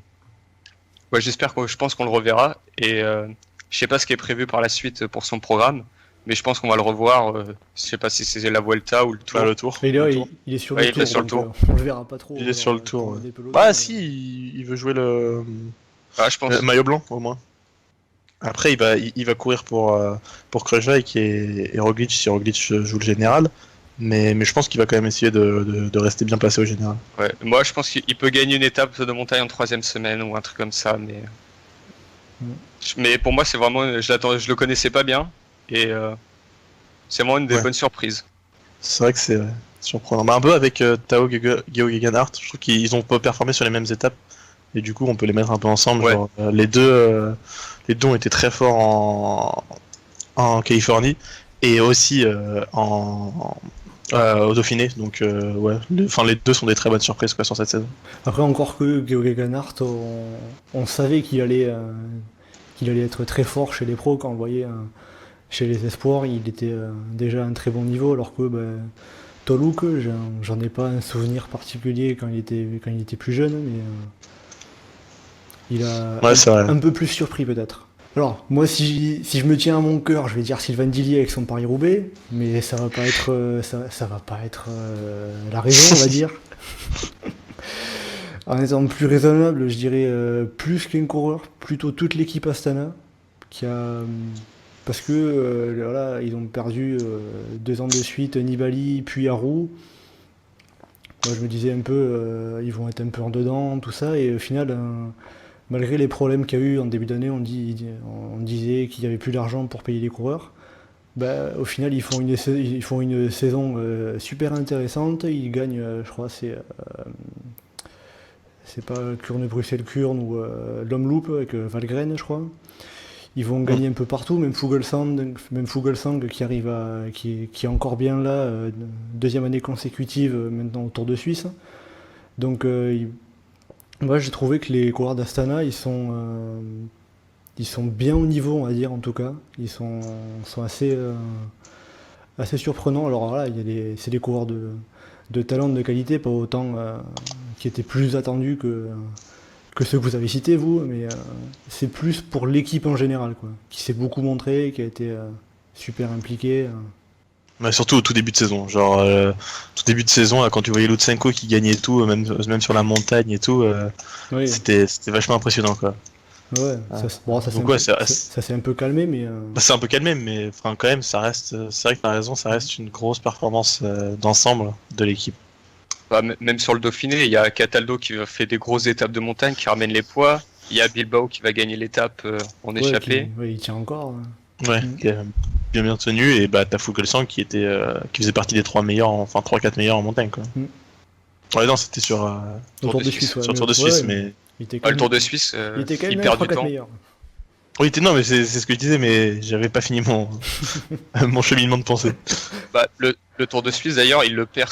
pense qu'on le reverra. Et je sais pas ce qui est prévu par la suite pour son programme, mais je pense qu'on va le revoir. Je sais pas si c'est la Vuelta ou le Tour. Le Tour. Et là, il est sur le Tour. Sur le Tour. On le verra pas trop. Il est sur le Tour. des pelotes, Bah si, il veut jouer le Je pense. maillot blanc au moins. Après, il va courir pour Krujak et Roglic si Roglic joue le général. Mais je pense qu'il va quand même essayer de rester bien placé au général. Ouais. Moi, je pense qu'il peut gagner une étape de montagne en 3e semaine ou un truc comme ça. Mais pour moi, c'est vraiment, je le connaissais pas bien et c'est vraiment une des bonnes surprises. C'est vrai que c'est surprenant. Bah, un peu avec Tao Geoghegan-Hart, je trouve qu'ils ont pas performé sur les mêmes étapes et du coup on peut les mettre un peu ensemble. Ouais. Genre, les deux ont été très forts en Californie et aussi au Dauphiné. Donc les deux sont des très bonnes surprises, quoi, sur cette saison. Après, encore que Geoghegan Hart, on savait qu'il allait être très fort chez les pros. Quand on le voyait chez les espoirs, il était déjà à un très bon niveau, alors que Toulouk, j'en ai pas un souvenir particulier quand il était plus jeune, mais il a un peu plus surpris peut-être. Alors, moi, si je me tiens à mon cœur, je vais dire Sylvain Dillier avec son Paris-Roubaix, mais ça va pas être, ça va pas être la raison, on va dire. En étant plus raisonnable, je dirais plus qu'un coureur, plutôt toute l'équipe Astana, parce que voilà, ils ont perdu 2 ans de suite Nibali, puis Arou. Moi, je me disais un peu, ils vont être un peu en dedans, tout ça, et au final, malgré les problèmes qu'il y a eu en début d'année, on disait qu'il n'y avait plus d'argent pour payer les coureurs. Au final, ils font une saison super intéressante. Ils gagnent, je crois, c'est pas Kurne-Bruxelles-Kurne ou Lomloop avec Valgren, je crois. Ils vont gagner un peu partout, même Fuglsang qui arrive qui est encore bien là, 2e année consécutive maintenant au Tour de Suisse. Donc moi j'ai trouvé que les coureurs d'Astana ils sont bien au niveau, on va dire, en tout cas. Ils sont assez surprenants. Alors voilà, c'est des coureurs de talent, de qualité, pas autant qui étaient plus attendus que ceux que vous avez cités, vous, mais c'est plus pour l'équipe en général, quoi, qui s'est beaucoup montré, qui a été super impliqué. Mais surtout au tout début de saison, genre tout début de saison, là, quand tu voyais Lutsenko qui gagnait tout, même sur la montagne et tout, Oui. c'était vachement impressionnant, quoi. Ouais, ça s'est un peu calmé, mais... C'est un peu calmé, mais enfin, quand même, ça reste, c'est vrai que t'as raison, ça reste une grosse performance d'ensemble de l'équipe. Même sur le Dauphiné, il y a Cataldo qui fait des grosses étapes de montagne, qui ramène les poids. Il y a Bilbao qui va gagner l'étape en échappée. Il tient encore. Ouais, qui est bien tenu, et t'as Fuglsang qui faisait partie des 3-4 meilleurs en montagne, quoi. Ouais, non, c'était sur Tour de Suisse, sur Tour de Suisse, mais le Tour de Suisse, il perd du temps. Meilleurs. Oui, non, mais c'est ce que je disais, mais j'avais pas fini mon cheminement de pensée. Le Tour de Suisse, d'ailleurs, il le perd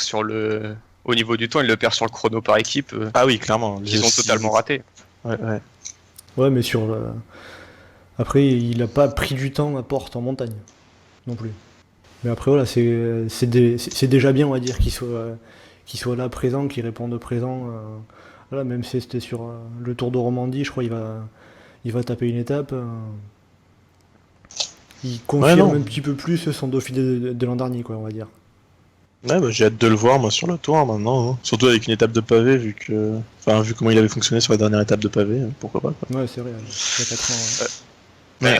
au niveau du temps, il le perd sur le chrono par équipe. Ah oui, clairement. Ils ont totalement raté. Ouais, mais après, il a pas pris du temps à Porte en montagne, non plus. Mais après, voilà, c'est déjà bien, on va dire, qu'il soit là présent, qu'il réponde présent. Voilà, même si c'était sur le Tour de Romandie, je crois il va taper une étape. Il confirme un petit peu plus son Dauphiné de l'an dernier, quoi, on va dire. Ouais, bah, j'ai hâte de le voir moi sur le tour maintenant, hein. Surtout avec une étape de pavé vu comment il avait fonctionné sur la dernière étape de pavé, pourquoi pas quoi. Ouais, c'est vrai, il y a 4 ans. Ouais. Bah, Ouais.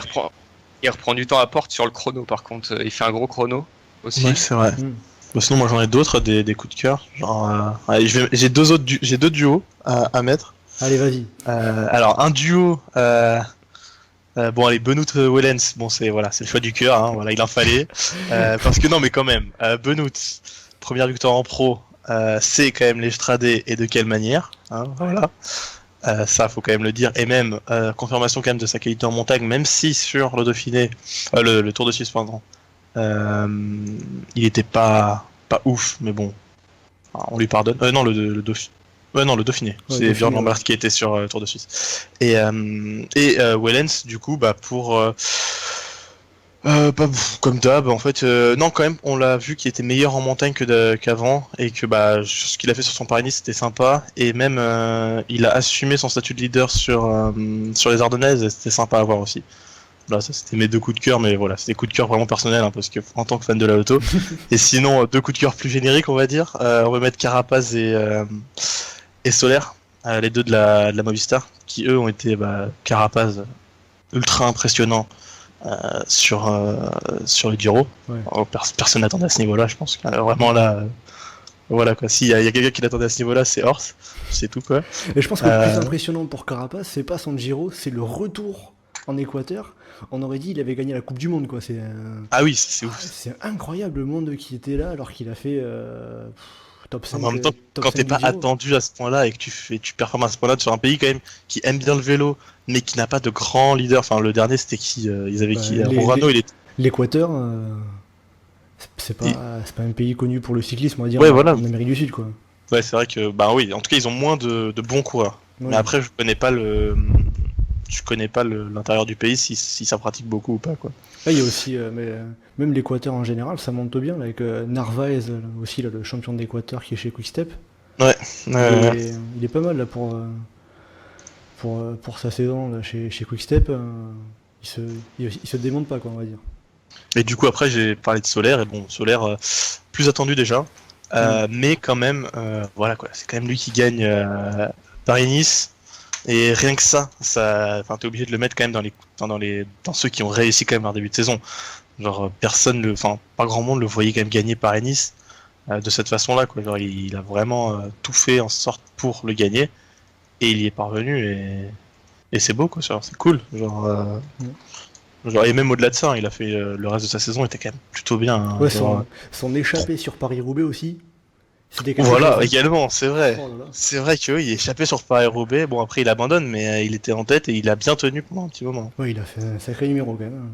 il reprend du temps à Porte sur le chrono par contre. Il fait un gros chrono aussi. Ouais, c'est vrai. Mm. Bah, sinon moi j'en ai d'autres des coups de cœur, genre allez, j'ai deux duos à mettre. Allez, vas-y. Alors un duo bon allez Benoît Wellens, bon c'est le choix du cœur, hein, voilà il en fallait parce que non mais quand même Benoît première victoire en pro, c'est quand même l'Estrade et de quelle manière, hein, voilà. Ça faut quand même le dire, et même confirmation quand même de sa qualité en montagne, même si sur le Dauphiné, le Tour de Suisse pardon, il était pas ouf, mais bon on lui pardonne. Non le Dauphiné. Non, le Dauphiné. Ouais, C'est Dauphiné, Björn Lambert ouais. qui était sur Tour de Suisse. Et Wellens, du coup, bah, comme d'hab, en fait, non, quand même, on l'a vu qu'il était meilleur en montagne qu'avant, et que bah, ce qu'il a fait sur son Paris-Nice, c'était sympa, et même il a assumé son statut de leader sur les Ardennaises, et c'était sympa à voir aussi. Voilà, ça c'était mes deux coups de cœur, mais voilà, c'est des coups de cœur vraiment personnels, hein, parce que en tant que fan de la auto. Et sinon, deux coups de cœur plus génériques, on va dire. On va mettre Carapaz et Solaire, les deux de la Movistar, qui eux ont été Carapaz ultra impressionnant sur le Giro. Ouais. Personne n'attendait à ce niveau-là, je pense. Vraiment là, voilà quoi. S'il y a quelqu'un qui l'attendait à ce niveau-là, c'est Horst, c'est tout quoi. Et je pense que le plus impressionnant pour Carapaz, c'est pas son Giro, c'est le retour en Équateur. On aurait dit qu'il avait gagné la Coupe du Monde, quoi. Ah oui, c'est ouf. C'est incroyable le monde qui était là alors qu'il a fait top 5. En même temps, top quand 5 t'es du pas Giro. attendu à ce point-là et que tu performes à ce point-là sur un pays quand même qui aime bien le vélo, mais qui n'a pas de grand leader. Enfin, le dernier c'était qui ils avaient qui Morano, il est. L'Équateur, c'est pas un pays connu pour le cyclisme, on va dire, Ouais, voilà. en Amérique du Sud, quoi. Ouais, c'est vrai que bah oui. En tout cas, ils ont moins de bons coureurs. Ouais. Mais après, je connais pas l'intérieur du pays si ça pratique beaucoup ou pas quoi. Là, il y a aussi, même l'Équateur en général, ça monte bien, là, avec Narvaez aussi, là, le champion d'Équateur qui est chez Quickstep. Il est pas mal là pour sa saison là, chez Quickstep. Il se démonte pas, quoi, on va dire. Et du coup, après, j'ai parlé de Solaire, et bon, Solaire, plus attendu déjà, mais quand même, voilà quoi, c'est quand même lui qui gagne Paris-Nice, et rien que ça, enfin, t'es obligé de le mettre quand même dans ceux qui ont réussi quand même leur début de saison. Genre, pas grand monde le voyait quand même gagner Paris-Nice de cette façon-là, quoi. Genre, il a vraiment tout fait en sorte pour le gagner, et il y est parvenu, et c'est beau, quoi, c'est cool, genre. Et même au-delà de ça, il a fait le reste de sa saison était quand même plutôt bien. Hein, Ouais, genre, son échappée sur Paris-Roubaix aussi. C'était quelque voilà, chose. également, c'est vrai. Oh là là. C'est vrai qu'il est échappé sur Paris-Roubaix. Bon, après, il abandonne, mais il était en tête et il a bien tenu pendant un petit moment. Ouais, il a fait un sacré numéro quand même.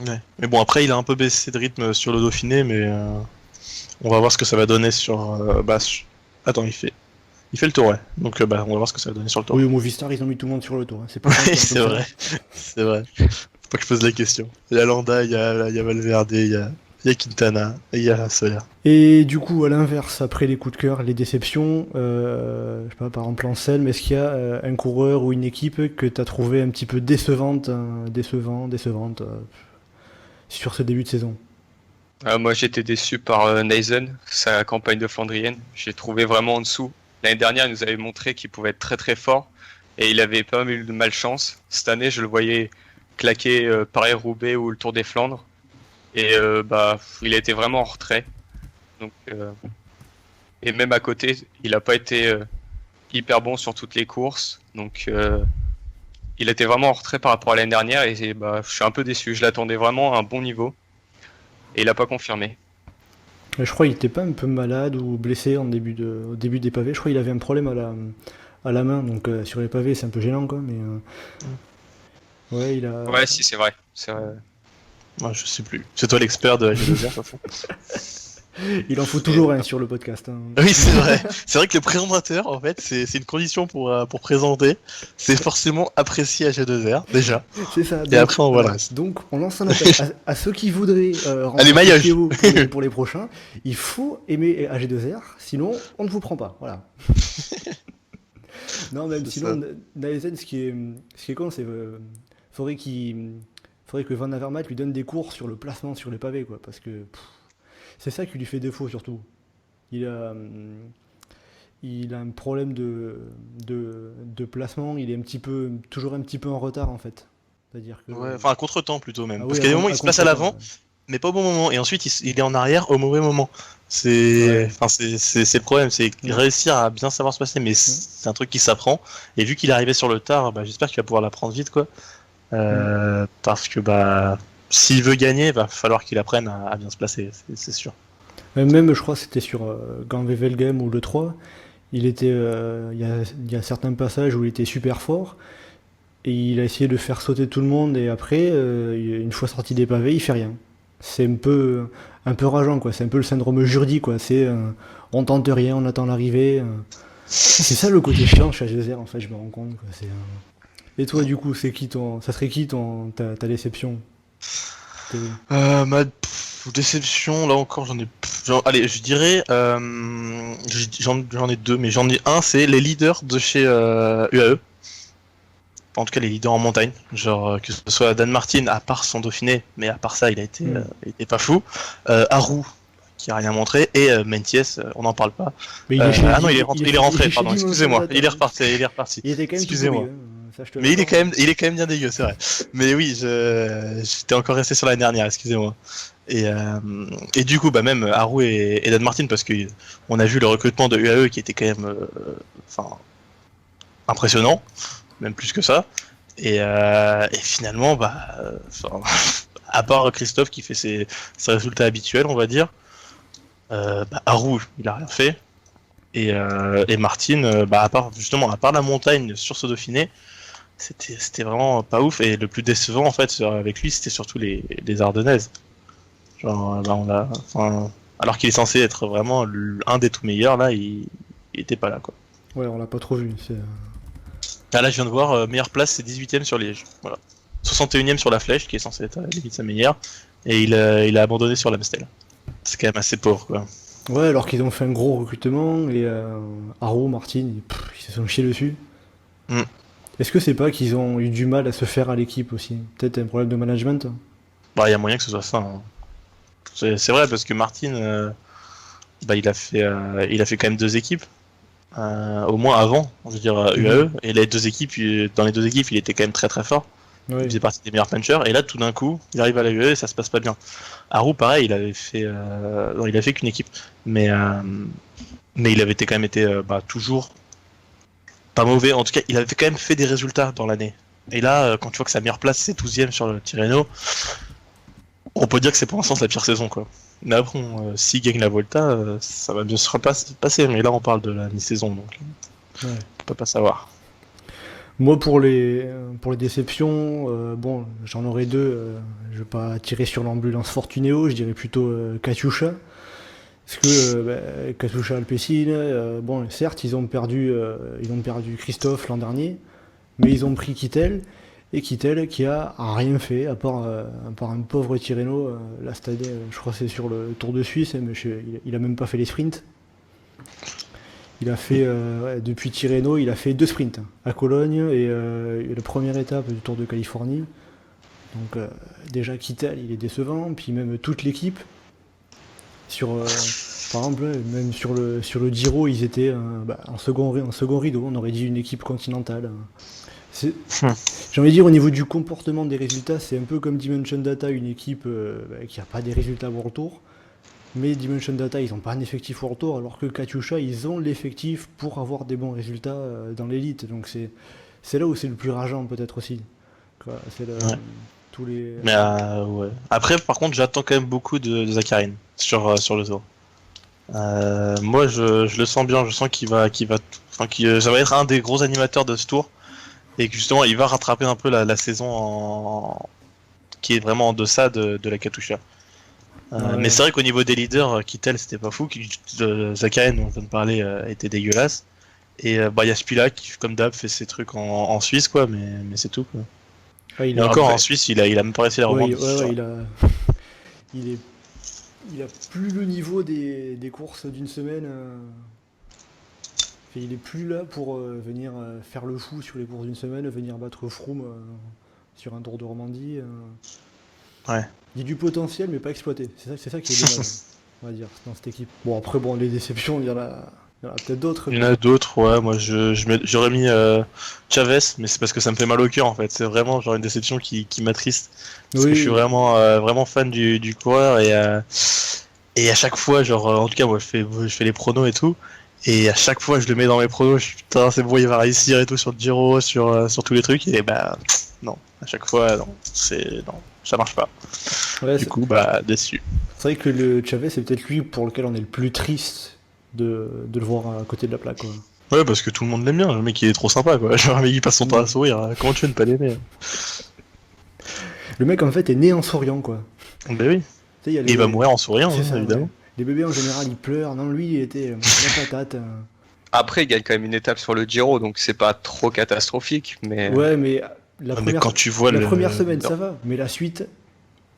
Ouais. Mais bon, après, il a un peu baissé de rythme sur le Dauphiné, mais on va voir ce que ça va donner sur. Attends, il fait le tour, ouais. Donc, on va voir ce que ça va donner sur le tour. Oui, au Movistar, ils ont mis tout le monde sur le tour. Hein. C'est pas Oui, c'est vrai. C'est vrai. Faut pas que je pose la question. Il y a Landa, il y a Valverde, il y a Quintana, et il y a Soler. Et du coup, à l'inverse, après les coups de cœur, les déceptions, je sais pas, par exemple en Selm, est-ce qu'il y a un coureur ou une équipe que tu as trouvé un petit peu décevante sur ce début de saison? Moi j'étais déçu par Neisen, sa campagne de Flandrienne. J'ai trouvé vraiment en dessous. L'année dernière, il nous avait montré qu'il pouvait être très très fort et il avait pas mal eu de malchance. Cette année, je le voyais claquer Paris-Roubaix ou le Tour des Flandres. Et il a été vraiment en retrait. Donc, et même à côté, il n'a pas été hyper bon sur toutes les courses. Donc il était vraiment en retrait par rapport à l'année dernière et je suis un peu déçu. Je l'attendais vraiment à un bon niveau et il n'a pas confirmé. Je crois qu'il était pas un peu malade ou blessé au début des pavés. Je crois qu'il avait un problème à la main, donc sur les pavés c'est un peu gênant, quoi. Mais ouais, il a. Ouais, si, c'est vrai. C'est vrai. Ouais, je sais plus. C'est toi l'expert de la G2R, de toute façon. Il en faut toujours un sur le podcast. Hein. Oui, c'est vrai. C'est vrai que le présentateur, en fait, c'est une condition pour présenter. C'est forcément apprécié à G2R, déjà. C'est ça. Et après, voilà. Donc, on lance un appel à ceux qui voudraient Allez, maillage Théo pour les prochains. Il faut aimer AG2R, sinon on ne vous prend pas. Voilà. Non, même sinon, Naesen, ce qui est con, c'est faudrait que Van Avermaet lui donne des cours sur le placement sur les pavés, quoi, parce que c'est ça qui lui fait défaut surtout. Il a, il a un problème de placement, il est toujours un petit peu en retard en fait. C'est-à-dire que. Ouais, enfin, à contre-temps plutôt même. Ah Parce oui, qu'il y a des moments, il se place à contre-temps, l'avant, ouais. mais pas au bon moment. Et ensuite, il est en arrière au mauvais moment. Ouais. Enfin, c'est le problème, c'est Mm. réussir à bien savoir se passer. Mais c'est un truc qui s'apprend. Et vu qu'il est arrivé sur le tard, bah, j'espère qu'il va pouvoir l'apprendre vite, quoi. Parce que bah, s'il veut gagner, va falloir qu'il apprenne à bien se placer, c'est sûr. Même, je crois que c'était sur Gant Wevelgem ou le 3, il y a certains passages où il était super fort, et il a essayé de faire sauter tout le monde, et après, une fois sorti des pavés, il fait rien. C'est un peu rageant, quoi. C'est un peu le syndrome Jurdi, quoi. On tente rien, on attend l'arrivée. C'est ça le côté chiant chez Agezer, en fait, je me rends compte, quoi. Et toi, du coup, ça serait qui ta déception? Théo. Déception, là encore, allez, je dirais, j'en ai deux, mais j'en ai un, c'est les leaders de chez UAE. En tout cas, les leaders en montagne. Genre, que ce soit Dan Martin, à part son Dauphiné, mais à part ça, il était pas fou. Haru, qui a rien montré, et Menties, on n'en parle pas. Mais il est chez- Ah non, il est rentré, il est chez pardon, Dimension excusez-moi. Data. Il est reparti. Il était quand même tout Excusez-moi. pourri, hein. Ça, je te Mais il est l'accorde. quand même bien dégueu, c'est vrai. Mais oui, j'étais encore resté sur l'année dernière, excusez-moi. Et du coup, bah même Haru et Dan Martin, parce que on a vu le recrutement de UAE qui était quand même, enfin, impressionnant, même plus que ça. Et finalement, bah, à part Christophe qui fait ses résultats habituels, on va dire, bah, Haru, il a rien fait. Et Martin, bah, à part la montagne sur ce Dauphiné, c'était vraiment pas ouf. Et le plus décevant en fait avec lui, c'était surtout les Ardennaises. Genre là, alors qu'il est censé être vraiment un des tout meilleurs, là il était pas là, quoi. Ouais, on l'a pas trop vu. Là je viens de voir, meilleure place c'est 18ème sur Liège, voilà. 61ème sur la Flèche qui est censé être à la limite sa meilleure, et il a abandonné sur l'Amstel. C'est quand même assez pauvre, quoi. Ouais, alors qu'ils ont fait un gros recrutement, et Haro, Martin, ils se sont chiés dessus. Mm. Est-ce que c'est pas qu'ils ont eu du mal à se faire à l'équipe aussi? Peut-être un problème de management? Bah, il y a moyen que ce soit ça, hein. C'est vrai parce que Martin, bah, il a fait quand même 2 équipes, au moins avant, je veux dire UAE, et les 2 équipes, dans les 2 équipes, il était quand même très très fort. Ouais. Il faisait partie des meilleurs punchers, et là tout d'un coup, il arrive à la UAE et ça se passe pas bien. Haru, pareil, non, il a fait qu'une équipe, mais il avait quand même été bah, toujours pas mauvais. En tout cas, il avait quand même fait des résultats dans l'année. Et là, quand tu vois que sa meilleure place c'est 12ème sur le Tirreno, on peut dire que c'est pour l'instant la pire saison, quoi. Mais après, s'il gagne la Volta, ça va bien se passer. Mais là, on parle de la mi-saison, donc Ouais. on peut pas savoir. Moi, pour les déceptions, bon, j'en aurais 2. Je vais pas tirer sur l'ambulance Fortunéo, je dirais plutôt Katyusha. Parce que Katyusha Alpecin, bon, certes, ils ont perdu Christophe l'an dernier, mais ils ont pris Kittel, et Kittel qui a rien fait, à part un pauvre Tirreno. Là, cette année, je crois que c'est sur le Tour de Suisse, mais il a même pas fait les sprints. Il a fait, depuis Tirreno, il a fait 2 sprints, à Cologne et la première étape du Tour de Californie. Donc déjà Kittel, il est décevant, puis même toute l'équipe. Par exemple, même sur le Giro, ils étaient en second rideau, on aurait dit une équipe continentale. J'ai envie de dire, au niveau du comportement des résultats, c'est un peu comme Dimension Data, une équipe qui n'a pas des résultats World Tour. Mais Dimension Data, ils n'ont pas un effectif World Tour, alors que Katyusha, ils ont l'effectif pour avoir des bons résultats dans l'élite. Donc c'est là où c'est le plus rageant, peut-être aussi. Quoi, Ouais. tous les... Mais ouais. Après, par contre, j'attends quand même beaucoup de Zakharine sur le tour. Moi, je le sens bien. Je sens ça va être un des gros animateurs de ce tour, et que justement, il va rattraper un peu la saison qui est vraiment en deçà de la Katyusha. Ouais. Mais c'est vrai qu'au niveau des leaders, Kittel c'était pas fou, Zakharine dont on vient de parler était dégueulasse, et bah, y a Spila qui, comme d'hab, fait ses trucs en Suisse, quoi, mais c'est tout, quoi. Ouais, Et encore en Suisse, il a même pas réussi à la ouais, remonter. il a plus le niveau des courses d'une semaine. Il est plus là pour venir faire le fou sur les courses d'une semaine, venir battre Froome sur un Tour de Romandie. Ouais. Il y a du potentiel, mais pas exploité. C'est ça qui est dommage. on va dire, dans cette équipe. Bon, après, bon, les déceptions, il y en a peut-être d'autres. Il y en a d'autres, ouais. Moi, j'aurais mis Chavez, mais c'est parce que ça me fait mal au cœur en fait. C'est vraiment genre une déception qui m'attriste. Parce que je suis vraiment fan du coureur et à chaque fois, genre, en tout cas, moi, je fais les pronos et tout. Et à chaque fois, je le mets dans mes pronos. Je suis putain, c'est bon, il va réussir et tout sur le Giro, sur tous les trucs. Et bah, non. À chaque fois, non. Non, ça marche pas. Ouais, Du coup, bah, déçu. c'est vrai que le Chavez, c'est peut-être lui pour lequel on est le plus triste de le voir à côté de la plaque, quoi. Ouais, parce que tout le monde l'aime bien. Le mec, il est trop sympa, quoi. Genre, un mec, il passe son temps à sourire. Comment tu veux ne pas l'aimer? Le mec, en fait, est né en souriant, quoi. Bah oui. Tu sais, il y a Et il va mourir en souriant, C'est hein, ça, évidemment. ouais. Les bébés, en général, ils pleurent. Non, lui, il était la patate. Après, il gagne quand même une étape sur le Giro, donc c'est pas trop catastrophique. Mais Ouais, mais la Mais quand tu vois la le... première semaine, non. ça va. Mais la suite,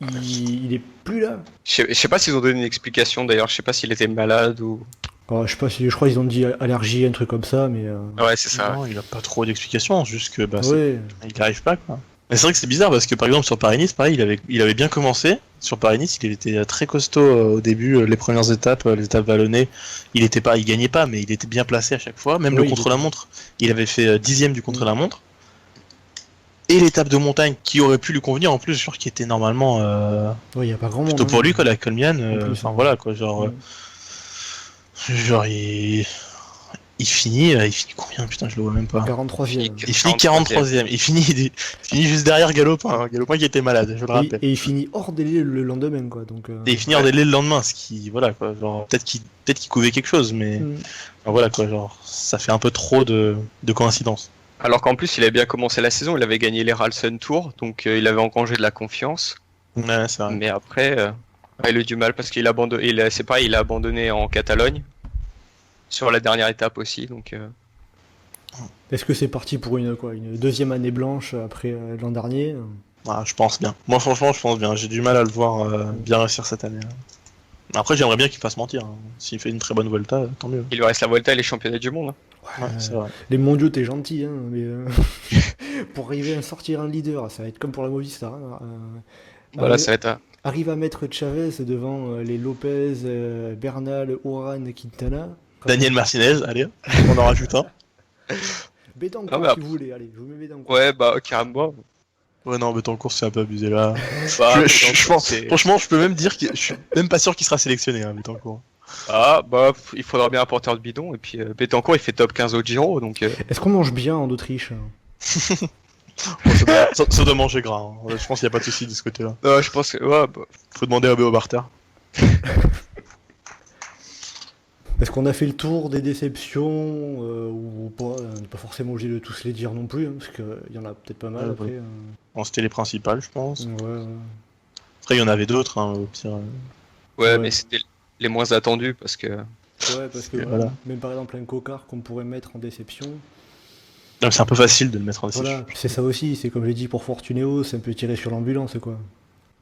il est plus là. je sais pas s'ils ont donné une explication d'ailleurs. Je sais pas s'il était malade ou. Alors, je sais pas si, je crois qu'ils ont dit allergie, un truc comme ça, mais. Ouais, c'est ça. Non, il a pas trop d'explications, juste que bah, Ouais. il n'y arrive pas, quoi. Mais c'est vrai que c'est bizarre parce que par exemple sur Paris-Nice, pareil, il avait bien commencé. Sur Paris-Nice, il était très costaud au début, les premières étapes, les étapes vallonnées. Il gagnait pas, mais il était bien placé à chaque fois. Même Oui, le contre-la-montre, il avait fait 10ème du contre-la-montre. Et l'étape de montagne qui aurait pu lui convenir en plus, genre qui était normalement Ouais, il y a pas grand monde. plutôt pour hein. lui, quoi, la Colmiane. En plus, Enfin hein. voilà, quoi, genre. Genre il finit combien? Putain, je le vois même pas. 43e. Il finit 43ème. Il finit juste derrière Galopin. Hein. Galopin qui était malade, je le rappelle. Et il finit hors délai le lendemain, quoi. Donc, Et il finit en délai le lendemain, ce qui, voilà, quoi. Genre, peut-être qu'il couvait quelque chose, mais enfin, voilà, quoi. Genre, ça fait un peu trop de coïncidences. Alors qu'en plus, il avait bien commencé la saison. Il avait gagné les Ralston Tour, donc il avait engrangé de la confiance. Ouais, c'est vrai. Mais après, il a eu du mal parce qu'il a abandonné. C'est pareil, il a abandonné en Catalogne sur la dernière étape aussi. Donc. Est-ce que c'est parti pour une deuxième année blanche après l'an dernier? Ah, je pense bien. Moi, franchement, je pense bien. J'ai du mal à le voir bien réussir cette année. Après, j'aimerais bien qu'il fasse mentir. Hein. S'il fait une très bonne Volta, tant mieux. Il lui reste la Volta et les championnats du monde. Hein. Ouais, c'est vrai. Les mondiaux, t'es gentil, hein, mais pour arriver à sortir un leader, ça va être comme pour la Movistar. Hein, Voilà, ça va être. arrive à mettre Chavez devant les Lopez, Bernal, Oran, Quintana. Daniel Martinez, allez, on en rajoute un. Bétancourt, Ah, mais si vous voulez, allez, je vous mets Bétancourt. Ouais, bah carrément. Ouais, non, Betancourt, c'est un peu abusé là. Bah, Je pense, franchement, je peux même dire que je suis même pas sûr qu'il sera sélectionné, hein, Betancourt. Ah, bah, il faudra bien un porteur de bidon. Et puis, Betancourt, il fait top 15 au Giro. Donc, Est-ce qu'on mange bien en Autriche? Bon, ça doit manger gras. Hein. Je pense qu'il n'y a pas de souci de ce côté-là. je pense que. Ouais, bah, Faut demander à Béo Barter. Est-ce qu'on a fait le tour des déceptions ou pas? On n'est pas forcément obligé de tous les dire non plus, hein, parce qu'il y en a peut-être pas mal Ouais, après. Bon, c'était les principales, je pense. Ouais. Après, il y en avait d'autres, hein, au pire. ouais, Ouais. mais c'était les moins attendus parce que. Ouais, parce que Et voilà. même par exemple un cocard qu'on pourrait mettre en déception, Non, mais c'est un peu facile de le mettre en déception. voilà, c'est ça aussi, c'est comme j'ai dit pour Fortunéo, c'est un peu tiré sur l'ambulance, quoi.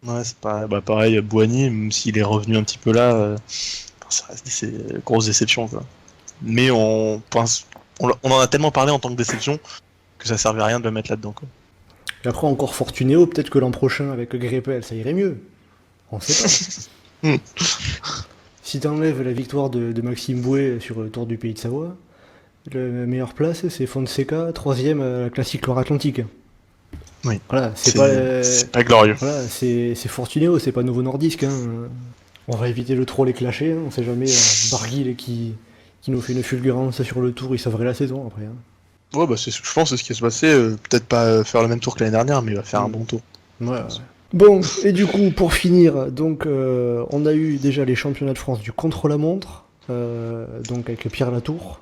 Ouais, c'est pas. Bah, pareil, Boigny, même s'il est revenu un petit peu là, ça reste des grosses déceptions, quoi. Mais on en a tellement parlé en tant que déception que ça servait à rien de le mettre là-dedans, quoi. Et après encore Fortunéo, peut-être que l'an prochain avec Greppel, ça irait mieux. On sait pas. Si t'enlèves la victoire de Maxime Bouet sur le Tour du Pays de Savoie, la meilleure place c'est Fonseca, 3ème à la Classique Loire-Atlantique. Oui. Voilà, c'est pas glorieux. voilà, c'est Fortunéo, c'est pas Novo Nordisk. Hein. On va éviter le troll et clasher, hein. On sait jamais Barguil qui nous fait une fulgurance sur le Tour, il sauverait la saison après. Hein. Ouais, bah, je pense que c'est ce qui va se passer. Peut-être pas faire le même tour que l'année dernière, mais il va faire un bon tour. Ouais. Bon, et du coup, pour finir, donc on a eu déjà les championnats de France du contre-la-montre, donc avec Pierre Latour.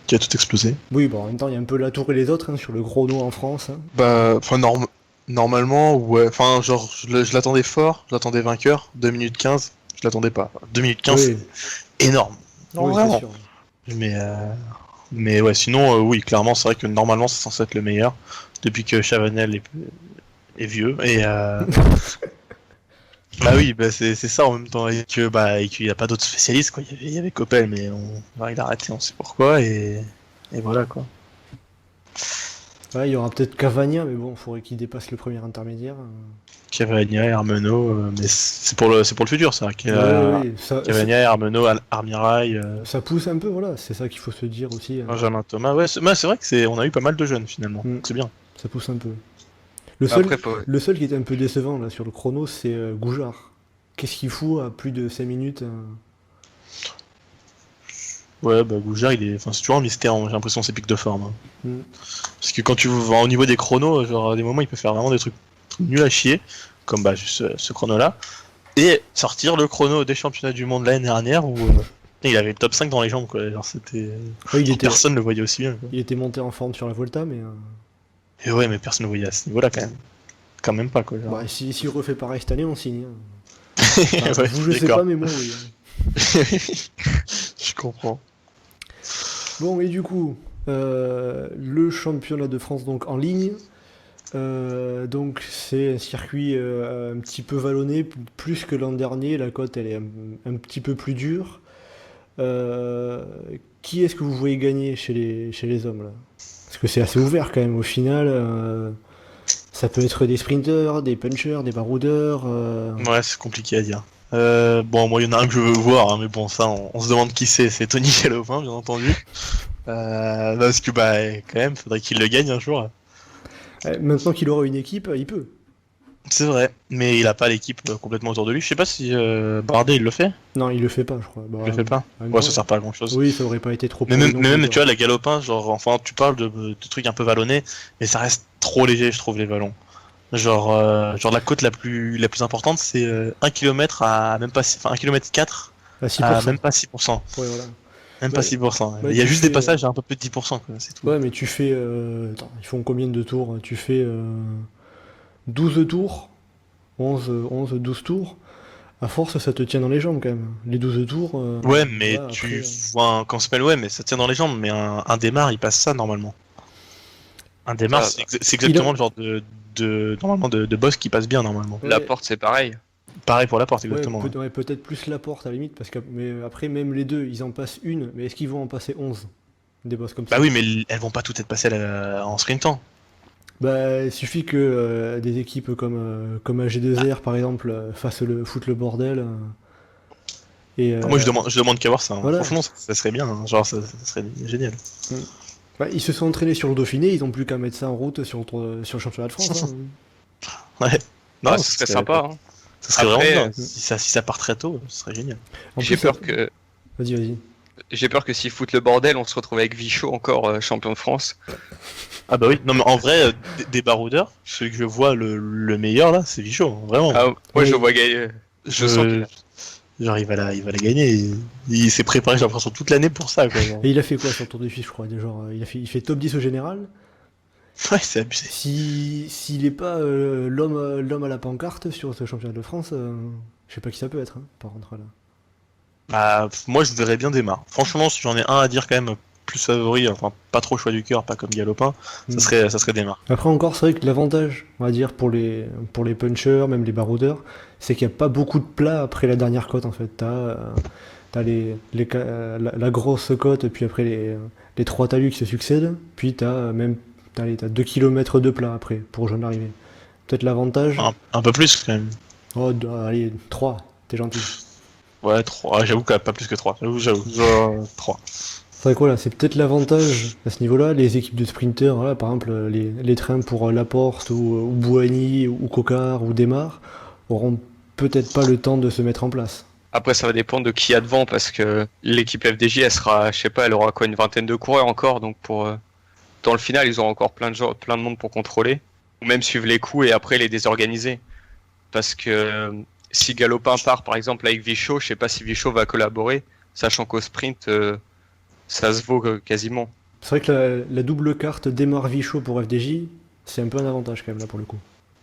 Qui a tout explosé. Oui, bon, en même temps, il y a un peu Latour et les autres hein, sur le gros nom en France. Hein. Bah, enfin, normalement, ouais. Enfin, genre, je l'attendais fort, je l'attendais vainqueur. 2 minutes 15, je l'attendais pas. 2 minutes 15, Oui. c'est énorme. Non, Oui, vraiment. c'est sûr. Mais ouais, sinon, oui, clairement, c'est vrai que normalement, c'est censé être le meilleur. Depuis que Chavanel est vieux. Et bah oui, bah c'est ça en même temps. Et qu'il n'y a pas d'autres spécialistes, quoi. Il y avait Coppel, mais il a arrêté, on sait pourquoi. Et voilà, quoi. Ouais, il y aura peut-être Cavagna, mais bon, il faudrait qu'il dépasse le premier intermédiaire. Cavagna, Armenaud, mais c'est pour le futur ça. Ouais, Cavagna, Armenaud, Armirail, ça pousse un peu, voilà, c'est ça qu'il faut se dire aussi. Benjamin Thomas. Ouais, c'est vrai que on a eu pas mal de jeunes finalement. C'est bien. Ça pousse un peu. Après, Le seul qui était un peu décevant là sur le chrono, c'est Goujard. Qu'est-ce qu'il fout à plus de 5 minutes Ouais, bah Goujard, c'est toujours un mystère, j'ai l'impression, ses pics de forme. Mm. Parce que quand tu vas au niveau des chronos, genre à des moments, il peut faire vraiment des trucs nuls à chier, comme bah juste ce chrono-là, et sortir le chrono des championnats du monde l'année dernière où il avait le top 5 dans les jambes, quoi. Genre, c'était. Ouais, personne ne le voyait aussi bien, quoi. Il était monté en forme sur la Volta, mais. Et ouais, mais personne ne le voyait à ce niveau-là quand même. Quand même pas, quoi. Genre. Bah, s'il refait pareil cette année, on signe. Ouais, vous, je sais pas, mais moi, oui. Je comprends. Bon, et du coup, le championnat de France donc en ligne. Donc c'est un circuit un petit peu vallonné, plus que l'an dernier. La côte elle est un petit peu plus dure. Qui est-ce que vous voyez gagner chez les hommes là? Parce que c'est assez ouvert quand même au final. Ça peut être des sprinters, des punchers, des baroudeurs. Ouais, c'est compliqué à dire. Bon, moi, il y en a un que je veux voir, hein, mais bon, ça, on se demande qui c'est Tony Galopin, bien entendu. Parce que, bah, quand même, faudrait qu'il le gagne un jour. Maintenant qu'il aura une équipe, il peut. C'est vrai, mais il a pas l'équipe complètement autour de lui. Je sais pas si Bardet il le fait. Non, il le fait pas, je crois. Bah, Il le fait pas. Ouais, ça sert pas à grand chose. Oui, ça aurait pas été trop. Mais même, tu vois, la Galopin, genre, enfin, tu parles de trucs un peu vallonnés, mais ça reste trop léger, je trouve, les vallons. Genre la côte la plus importante, c'est 1 km à même pas 1 km 4 à 6%. À même pas 6%. Ouais, voilà. Même pas 6%. Bah, il y a juste des passages à un peu plus de 10%, quoi, c'est tout. Ouais, mais tu fais. Attends, ils font combien de tours? Tu fais 12 tours, 11, 12 tours. À force, ça te tient dans les jambes quand même. Les 12 tours. Ouais, mais voilà, tu après, vois quand on s'appelle, ouais, mais ça tient dans les jambes. Mais un démarre, il passe ça normalement. Un démarre, c'est exactement le genre normalement de boss qui passe bien normalement. Ouais. La porte, c'est pareil. Pareil pour la porte, exactement. Ouais, peut-être plus la porte à la limite, parce que mais après, même les deux, ils en passent une, mais est-ce qu'ils vont en passer 11 des boss comme ça? Bah oui, mais elles vont pas toutes être passées en sprintant. Bah, il suffit que des équipes comme AG2R par exemple foutent le bordel. Moi je demande qu'à voir ça. Hein. Voilà. Franchement, ça serait bien. Hein. Genre, ça serait génial. Bah, ils se sont entraînés sur le Dauphiné, ils ont plus qu'à mettre ça en route sur le championnat de France. Hein. Ouais. Non, Ce serait sympa. Hein. Ça serait Après, vraiment bien. Si ça part très tôt, ce serait génial. J'ai peur que. Vas-y. J'ai peur que s'ils foutent le bordel, on se retrouve avec Vichot encore champion de France. Ah bah oui, non mais en vrai, des baroudeurs, celui que je vois le meilleur là, c'est Vichot, vraiment. Ah, moi je le vois gagner. Je sens qu'il genre il va la gagner. Il s'est préparé, j'ai l'impression, toute l'année pour ça. Quoi, Et il a fait quoi sur le Tour de Suisse, je crois, genre, il fait top 10 au général. Ouais, c'est abusé. S'il est pas l'homme à la pancarte sur ce championnat de France, je sais pas qui ça peut être, hein, par contre là. Bah, moi je verrais bien Desmar. Franchement, si j'en ai un à dire quand même plus favori, enfin pas trop choix du cœur, pas comme Galopin, ça serait Desmar. Après encore, c'est vrai que l'avantage, on va dire, pour les punchers, même les baroudeurs, c'est qu'il n'y a pas beaucoup de plats après la dernière côte en fait. T'as la grosse côte, puis après les 3 talus qui se succèdent, puis t'as 2 km de plat après pour rejoindre l'arrivée. Peut-être l'avantage. Un peu plus quand même. Oh, allez, 3, t'es gentil. Ouais, 3, j'avoue qu'il n'y a pas plus que 3. J'avoue, 3. C'est vrai quoi là, c'est peut-être l'avantage à ce niveau-là, les équipes de sprinters, voilà, par exemple les trains pour Laporte ou Bouhanni ou Cocard ou Desmar auront peut-être pas le temps de se mettre en place. Après, ça va dépendre de qui y a devant, parce que l'équipe FDJ, elle sera, je sais pas, elle aura quoi, une vingtaine de coureurs encore, donc dans le final, ils auront encore plein de monde pour contrôler, ou même suivre les coups et après les désorganiser. Parce que si Galopin part, par exemple, avec Vichot, je sais pas si Vichot va collaborer, sachant qu'au sprint, ça se vaut quasiment. C'est vrai que la double carte Desmar-Vichot pour FDJ, c'est un peu un avantage quand même là pour le coup.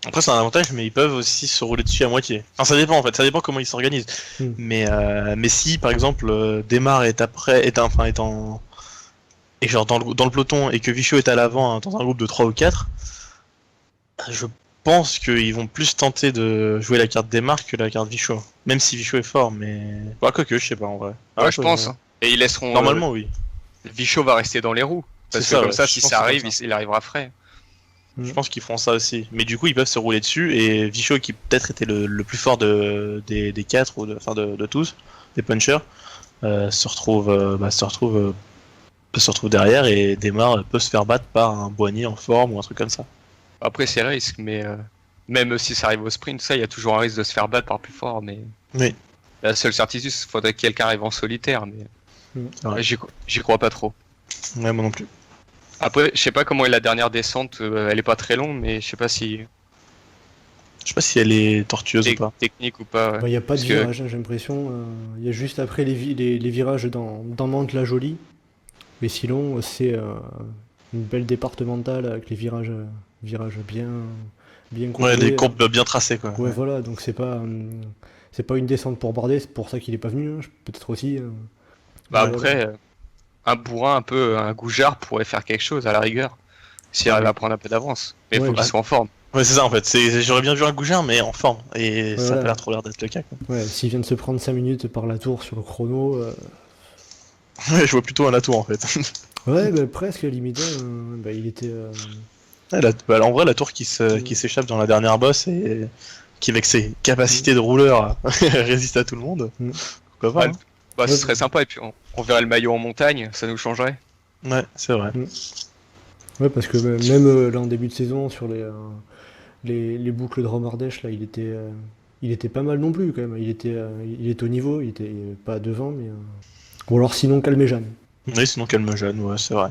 Après c'est un avantage, mais ils peuvent aussi se rouler dessus à moitié. Enfin ça dépend en fait, ça dépend comment ils s'organisent. Mais si par exemple Desmar est en et genre dans le peloton et que Vichot est à l'avant hein, dans un groupe de 3 ou 4, je pense qu'ils vont plus tenter de jouer la carte Desmar que la carte Vichot. Même si Vichot est fort, mais bah quoique je sais pas en vrai. Ouais, je pense. Et ils laisseront. Normalement oui. Vichot va rester dans les roues. Parce que comme ça, si ça arrive, il arrivera frais. Je pense qu'ils feront ça aussi. Mais du coup, ils peuvent se rouler dessus. Et Vichot, qui peut-être était le plus fort des 4 ou de tous, des punchers, se retrouve derrière et Desmar peut se faire battre par un Boigny en forme ou un truc comme ça. Après, c'est le risque, mais même si ça arrive au sprint, ça, il y a toujours un risque de se faire battre par plus fort. Mais Oui. la seule certitude, il faudrait que quelqu'un arrive en solitaire. Mais Ouais. j'y crois pas trop. Ouais, moi non plus. Après, je sais pas comment est la dernière descente. Elle est pas très longue, mais je sais pas si Je sais pas si elle est tortueuse ou pas. technique ou pas. ouais. Il n'y a pas de Parce que- virage, hein, j'ai l'impression. Il y a juste après les virages dans Mantes-la-Jolie. Mais sinon, c'est une belle départementale avec les virages bien Ouais, contrôlés. des courbes bien tracées, quoi. Ouais, voilà, donc c'est pas une descente pour Bardet, c'est pour ça qu'il est pas venu, hein, peut-être aussi. Bah Ouais, après, un bourrin un peu, un goujard pourrait faire quelque chose à la rigueur. S'il arrive à prendre un peu d'avance. Mais il Ouais, faut qu'il bah- soit en forme. Ouais, c'est ça en fait. J'aurais bien vu un Gougin, mais en forme. Et ça a Voilà. pas l'air trop l'air d'être le cas, quoi. Ouais, s'il vient de se prendre 5 minutes par la tour sur le chrono, Ouais, je vois plutôt un Latour en fait. ouais, bah, presque limite, hein, bah, il était. Ouais, en vrai, la tour qui s'échappe dans la dernière bosse et qui, avec ses capacités de rouleur, résiste à tout le monde. Mm. Pourquoi pas, Ouais. hein. Bah, ce Ouais. serait sympa. Et puis on verrait le maillot en montagne, ça nous changerait. Ouais, c'est vrai. Ouais, parce que même là en début de saison, sur les boucles de Romardèche, là, il était pas mal non plus quand même. Il était au niveau, il était pas devant, mais. Ou alors sinon Calmejane. Oui, sinon Calmejane, ouais, c'est vrai.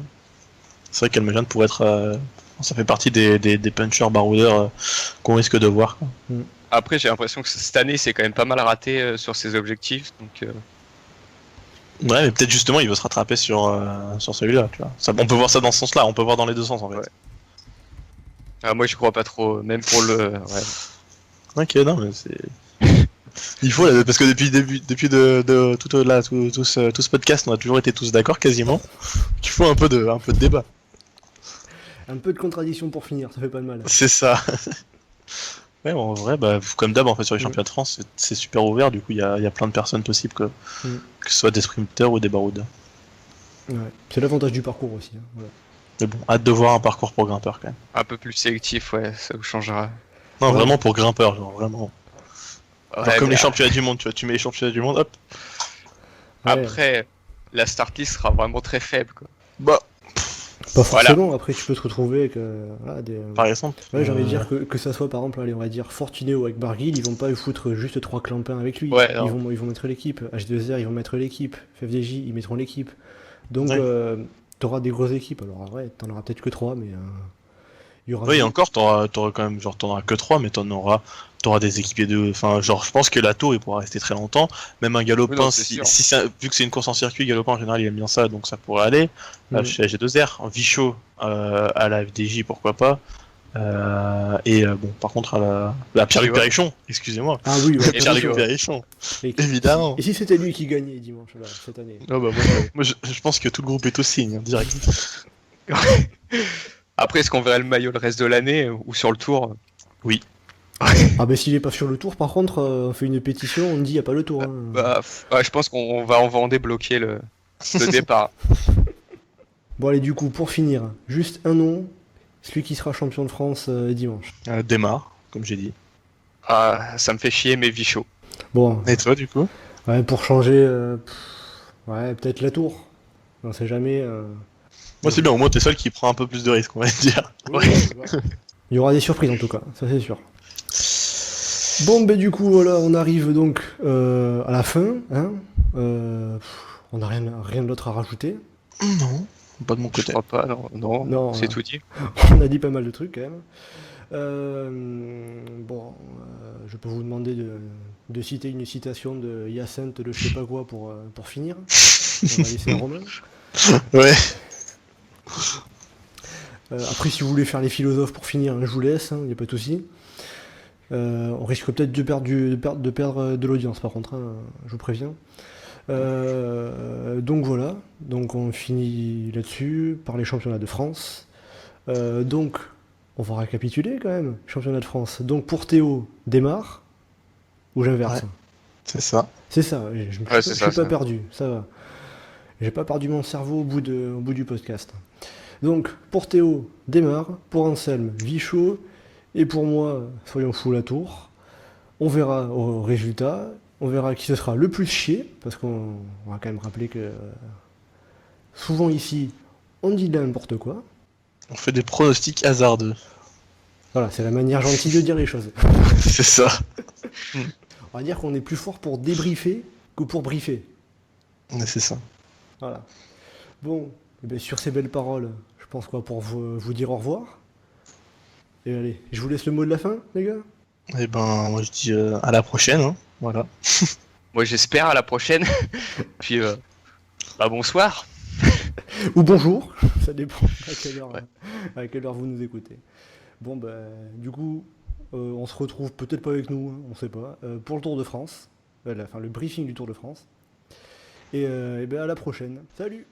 C'est vrai que Calmejane pourrait être. Ça fait partie des punchers baroudeurs qu'on risque de voir, quoi. Après, j'ai l'impression que cette année, c'est quand même pas mal raté sur ses objectifs. Donc, Ouais, mais peut-être justement, il veut se rattraper sur celui-là, tu vois. On peut voir ça dans ce sens-là, on peut voir dans les deux sens en fait. Ouais. Moi, je crois pas trop. Même pour le. Ouais. Ok, non, mais c'est. Il faut, là, parce que depuis tout ce podcast, on a toujours été tous d'accord quasiment. Il faut un peu de débat. Un peu de contradiction pour finir, ça fait pas de mal. C'est ça. Ouais, en vrai, bah, comme d'hab, en fait, sur les championnats de France, c'est super ouvert, du coup, il y a plein de personnes possibles, que ce soit des sprinters ou des baroudeurs. Ouais. C'est l'avantage du parcours aussi. Hein, voilà. Mais bon, hâte de voir un parcours pour grimpeurs quand même. Un peu plus sélectif, ouais, ça vous changera. Non, Ouais. vraiment pour grimpeurs, genre vraiment. Ouais, Genre comme mais les championnats du monde, tu vois, tu mets les championnats du monde, hop. Ouais. Après, la start list sera vraiment très faible, quoi. Bah, Pas Voilà. forcément, après tu peux te retrouver avec voilà, des. par exemple. Ouais, j'ai envie de dire que ça soit par exemple, allez, on va dire Fortunéo avec Barguil, ils vont pas lui foutre juste 3 clampins avec lui. Ouais, non. Ils vont mettre l'équipe. H2R, ils vont mettre l'équipe. FFDJ, ils mettront l'équipe. Donc, Ouais. t'auras des grosses équipes. Alors, ouais, t'en auras peut-être que 3, mais il y aura. Oui, et encore, t'auras quand même, genre, t'en auras que 3, mais t'auras des équipiers de. Enfin, genre, je pense que la tour, il pourra rester très longtemps. Même un galopin, Oui, non, c'est sûr. vu que c'est une course en circuit, galopin, en général, il aime bien ça, donc ça pourrait aller. Chez G2R, Vichot, à la FDJ, pourquoi pas. Bon, par contre, à la Pierre-Luc vois. Perrichon, excusez-moi. Ah oui, ouais, Et Pierre-Luc Vichot. Perrichon, Et- évidemment. Et si c'était lui qui gagnait dimanche, là, cette année? Ah bah, moi, je pense que tout le groupe est au signe, hein, direct. Après, est-ce qu'on verrait le maillot le reste de l'année ou sur le tour? Ah, bah s'il est pas sur le tour, par contre, on fait une pétition, on dit y a pas le tour. Hein. Bah, ouais, je pense qu'on va en débloquer le départ. Bon, allez, du coup, pour finir, juste un nom, celui qui sera champion de France dimanche. Démarre, comme j'ai dit. Ah, ça me fait chier, mais Vichot. Bon, Et toi, du coup? ouais, pour changer, ouais, peut-être la tour. On sait jamais. Moi, c'est bien, au moins, t'es seul qui prend un peu plus de risques, on va dire. Il y aura des surprises en tout cas, ça c'est sûr. Bon, ben du coup, voilà, on arrive donc à la fin. Hein. On n'a rien d'autre à rajouter. Non, pas de mon Je côté. crois pas, non, Non, c'est tout dit. On a dit pas mal de trucs quand même. Je peux vous demander de citer une citation de Hyacinthe de je sais pas quoi pour finir. On va laisser à Romain. Ouais. Après, si vous voulez faire les philosophes pour finir, hein, je vous laisse, il n'y a pas de souci. On risque peut-être de perdre de l'audience par contre, hein, je vous préviens. Donc voilà, donc on finit là-dessus par les championnats de France. Donc on va récapituler quand même, championnat de France. Donc pour Théo, démarre, ou j'inverse. Ouais. C'est ça. C'est ça, je c'est suis ça, pas ça. perdu, ça va. J'ai pas perdu mon cerveau au bout du podcast. Donc, pour Théo, démarre. Pour Anselme, vie chaud. Et pour moi, soyons fous la tour. On verra au résultat. On verra qui ce sera le plus chier. Parce qu'on va quand même rappeler que souvent ici, on dit n'importe quoi. On fait des pronostics hasardeux. Voilà, c'est la manière gentille de dire les choses. C'est ça. On va dire qu'on est plus fort pour débriefer que pour briefer. Ouais, c'est ça. Voilà. Bon, eh bien, sur ces belles paroles, je pense quoi pour vous dire au revoir. Et allez, je vous laisse le mot de la fin, les gars. Et ben, moi je dis à la prochaine. Hein. Voilà. Moi j'espère à la prochaine. Puis bah, bonsoir. Ou bonjour, ça dépend Ouais. à quelle heure vous nous écoutez. Bon, bah, du coup, on se retrouve peut-être pas avec nous, hein, on sait pas, pour le Tour de France, enfin le briefing du Tour de France. Et ben à la prochaine. Salut!